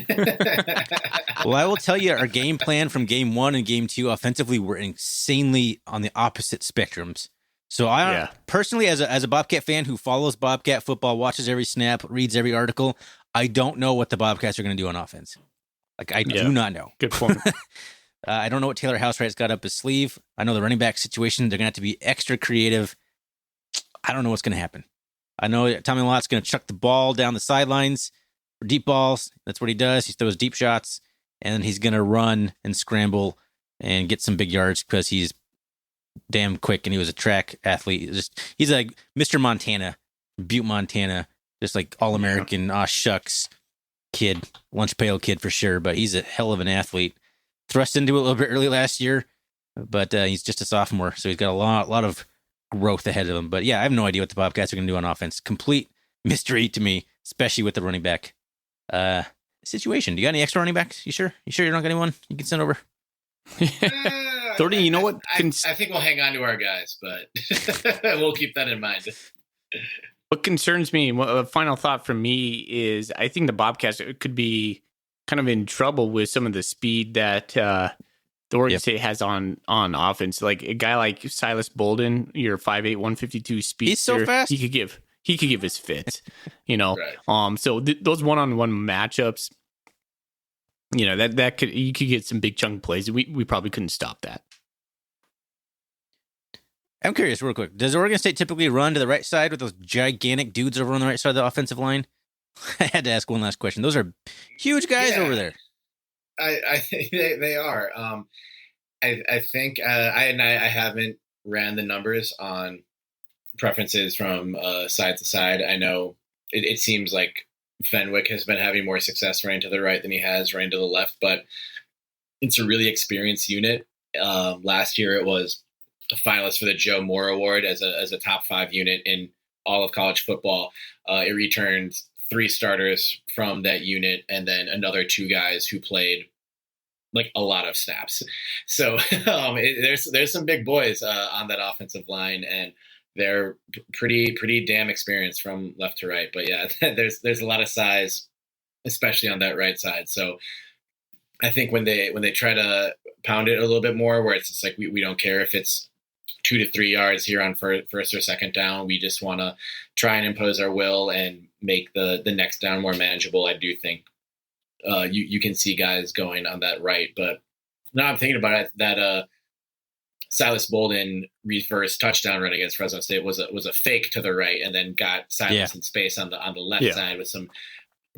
Well, I will tell you, our game plan from game 1 and game 2 offensively were insanely on the opposite spectrums. So I personally, as a Bobcat fan who follows Bobcat football, watches every snap, reads every article, I don't know what the Bobcats are going to do on offense. Like I do not know. Good point. I don't know what Taylor Housewright's got up his sleeve. I know the running back situation, they're going to have to be extra creative. I don't know what's going to happen. I know Tommy Lott's going to chuck the ball down the sidelines for deep balls. That's what he does. He throws deep shots, and then he's going to run and scramble and get some big yards because he's damn quick, and he was a track athlete. He's like Mr. Montana, Butte, Montana, just like all-American, shucks kid, lunch pail kid for sure, but he's a hell of an athlete. Thrust into it a little bit early last year, but he's just a sophomore, so he's got a lot of growth ahead of him. But yeah, I have no idea what the Bobcats are going to do on offense. Complete mystery to me, especially with the running back situation. Do you got any extra running backs? You sure? You don't got anyone you can send over? 30, you know what? I think we'll hang on to our guys, but we'll keep that in mind. What concerns me, a final thought from me is I think the Bobcats could be kind of in trouble with some of the speed that the Oregon State has on offense. Like a guy like Silas Bolden, your 5'8", 152 speed. He's so fast. He could give his fits, you know. Right. So those one-on-one matchups, you know, that you could get some big chunk plays. We probably couldn't stop that. I'm curious, real quick. Does Oregon State typically run to the right side with those gigantic dudes over on the right side of the offensive line? I had to ask one last question. Those are huge guys over there. I think they are. I think I haven't ran the numbers on preferences from side to side. I know it seems like Fenwick has been having more success running to the right than he has running to the left, but it's a really experienced unit. Last year it was a finalist for the Joe Moore Award as a top 5 unit in all of college football. It returned 3 starters from that unit and then another 2 guys who played like a lot of snaps. So there's some big boys on that offensive line, and they're pretty damn experienced from left to right. But yeah, there's a lot of size, especially on that right side. So I think when they try to pound it a little bit more, where it's just like we don't care if it's 2 to 3 yards here on first or second down, we just want to try and impose our will and make the next down more manageable. I do think you can see guys going on that right, but now I'm thinking about it, that Silas Bolden reverse touchdown run against Fresno State was a fake to the right, and then got silence in space on the left side with some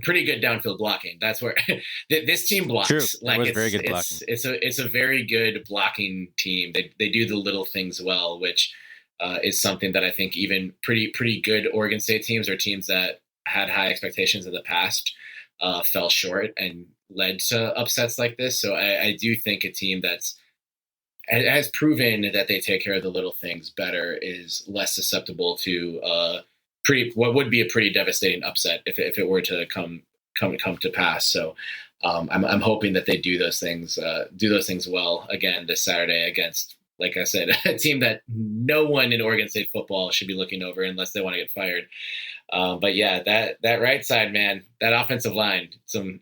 pretty good downfield blocking. That's where this team blocks. True. Like it's very good blocking. It's a very good blocking team. They do the little things well, which is something that I think even pretty good Oregon State teams, or teams that had high expectations in the past, fell short and led to upsets like this. So I do think a team that's has proven that they take care of the little things better is less susceptible to what would be a pretty devastating upset if it were to come to pass. So I'm hoping that they do those things well again this Saturday against, like I said, a team that no one in Oregon State football should be looking over unless they want to get fired. But yeah, that right side, man, that offensive line, some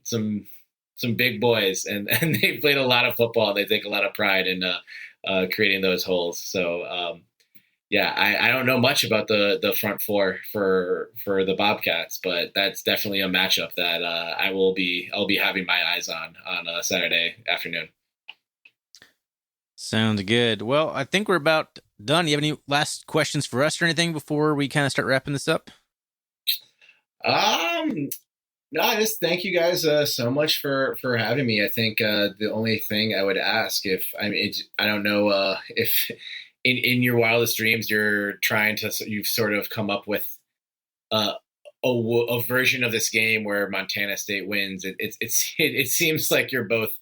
big boys, and they played a lot of football. They take a lot of pride in creating those holes. So yeah, I don't know much about the front four for the Bobcats, but that's definitely a matchup that I'll be having my eyes on Saturday afternoon. Sounds good. Well, I think we're about done. You have any last questions for us or anything before we kind of start wrapping this up? No, I just thank you guys so much for having me. I think the only thing I would ask, I don't know if in your wildest dreams you've sort of come up with a version of this game where Montana State wins. It seems like you're both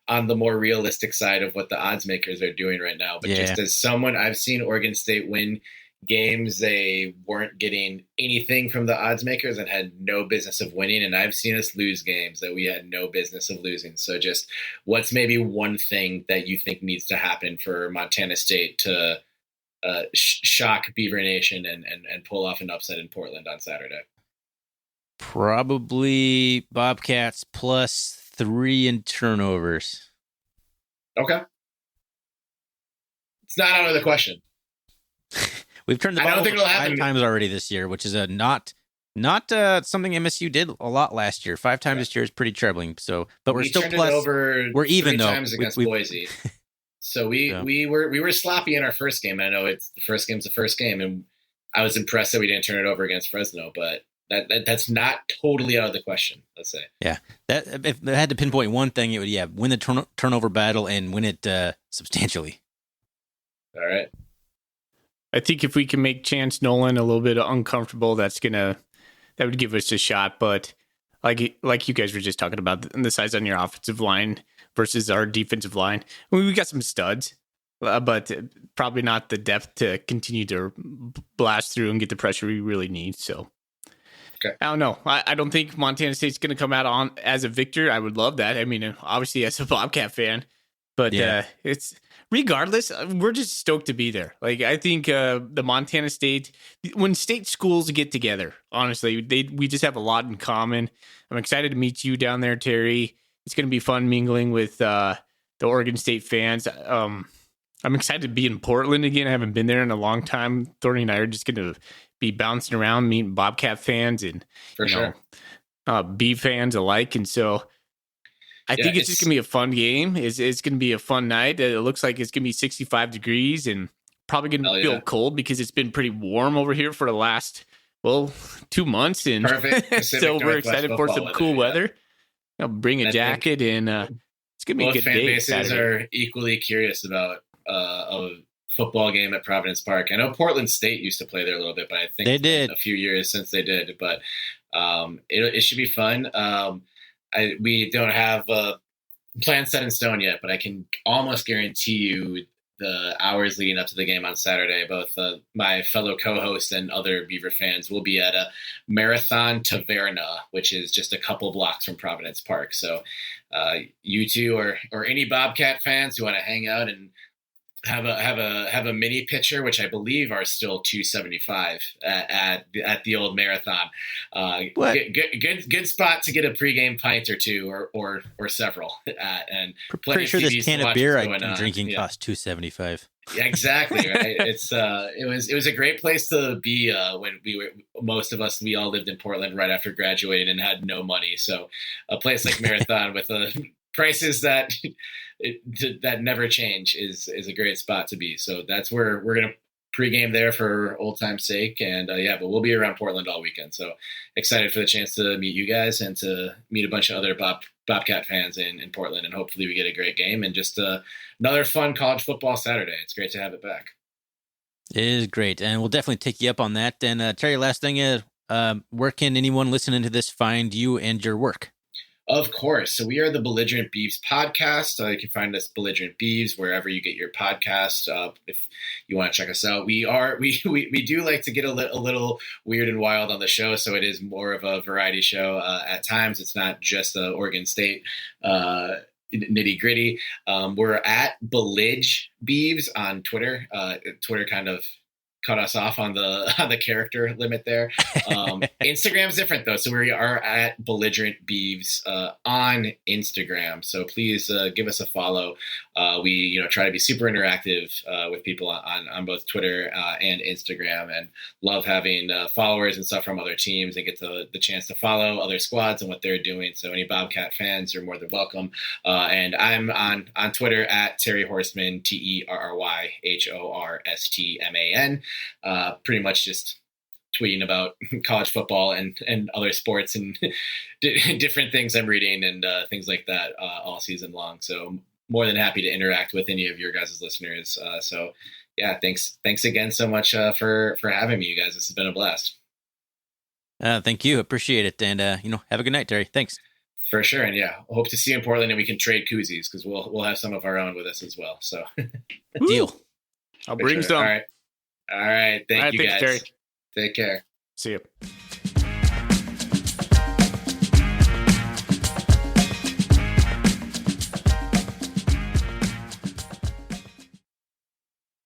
on the more realistic side of what the odds makers are doing right now. But just as someone, I've seen Oregon State win games they weren't getting anything from the odds makers and had no business of winning, and I've seen us lose games that we had no business of losing. So just what's maybe one thing that you think needs to happen for Montana State to shock Beaver Nation and pull off an upset in Portland on Saturday? Probably Bobcats +3 in turnovers. Okay. It's not out of the question. We've turned the ball over 5 times already this year, which is not something MSU did a lot last year. 5 times this year is pretty troubling. So, but we're still plus. We're even though times against Boise. So we were sloppy in our first game. I know it's the first game's the first game, and I was impressed that we didn't turn it over against Fresno, but that's not totally out of the question, let's say. Yeah, that if I had to pinpoint one thing, it would win the turnover battle and win it substantially. All right. I think if we can make Chance Nolan a little bit uncomfortable, that would give us a shot. But like you guys were just talking about, the size on your offensive line versus our defensive line, we got some studs, but probably not the depth to continue to blast through and get the pressure we really need. So. Okay. I don't know. I don't think Montana State's going to come out on as a victor. I would love that. I mean, obviously as a Bobcat fan, but it's regardless. We're just stoked to be there. Like I think the Montana State, when state schools get together, honestly, we just have a lot in common. I'm excited to meet you down there, Terry. It's going to be fun mingling with the Oregon State fans. I'm excited to be in Portland again. I haven't been there in a long time. Thorny and I are just going to be bouncing around, meeting Bobcat fans and Beav fans alike. And so I think it's just going to be a fun game. It's going to be a fun night. It looks like it's going to be 65 degrees and probably going to feel cold because it's been pretty warm over here for the last, 2 months. And so we're excited for some cool weather. Bring a jacket and it's going to be a good fan day. Bases Saturday. are equally curious about a football game at Providence Park. I know Portland State used to play there a little bit, but I think they did a few years since they did. But it should be fun. We don't have plans set in stone yet, but I can almost guarantee you the hours leading up to the game on Saturday, both my fellow co-hosts and other Beaver fans will be at a Marathon Taverna, which is just a couple blocks from Providence Park. So you two or any Bobcat fans who want to hang out and have a mini pitcher, which I believe are still $275 at the old Marathon. Good spot to get a pregame pint or two or several at, and pretty sure this can of beer I'm drinking costs $275. Yeah, exactly. Right. It was a great place to be when we all lived in Portland right after graduating and had no money. So a place like Marathon with prices that never change is a great spot to be. So that's where we're going to pregame there for old time's sake. And but we'll be around Portland all weekend. So excited for the chance to meet you guys and to meet a bunch of other Bobcat fans in Portland. And hopefully we get a great game and just another fun college football Saturday. It's great to have it back. It is great. And we'll definitely take you up on that. And Terry, last thing is, where can anyone listening to this find you and your work? Of course. So we are the Belligerent Beavs podcast. You can find us Belligerent Beavs wherever you get your podcast. If you want to check us out, we do like to get a little weird and wild on the show. So it is more of a variety show. At times, it's not just the Oregon State nitty gritty. We're at Belligerent Beavs on Twitter. Twitter kind of cut us off on the character limit there. Instagram's different though. So we are at Belligerent Beavs on Instagram. So please give us a follow. We try to be super interactive with people on both Twitter and Instagram, and love having followers and stuff from other teams and get the chance to follow other squads and what they're doing. So any Bobcat fans, you're more than welcome. And I'm on Twitter at Terry Horstman, TerryHorstman. Pretty much just tweeting about college football and other sports and different things I'm reading and things like that all season long. So more than happy to interact with any of your guys' listeners. So yeah, thanks again so much for having me, you guys. This has been a blast. Thank you. Appreciate it. And, have a good night, Terry. Thanks. For sure. And yeah, hope to see you in Portland, and we can trade koozies because we'll have some of our own with us as well. So Deal. I'll bring some. All right. Thank you, thanks, guys. Terry. Take care. See you.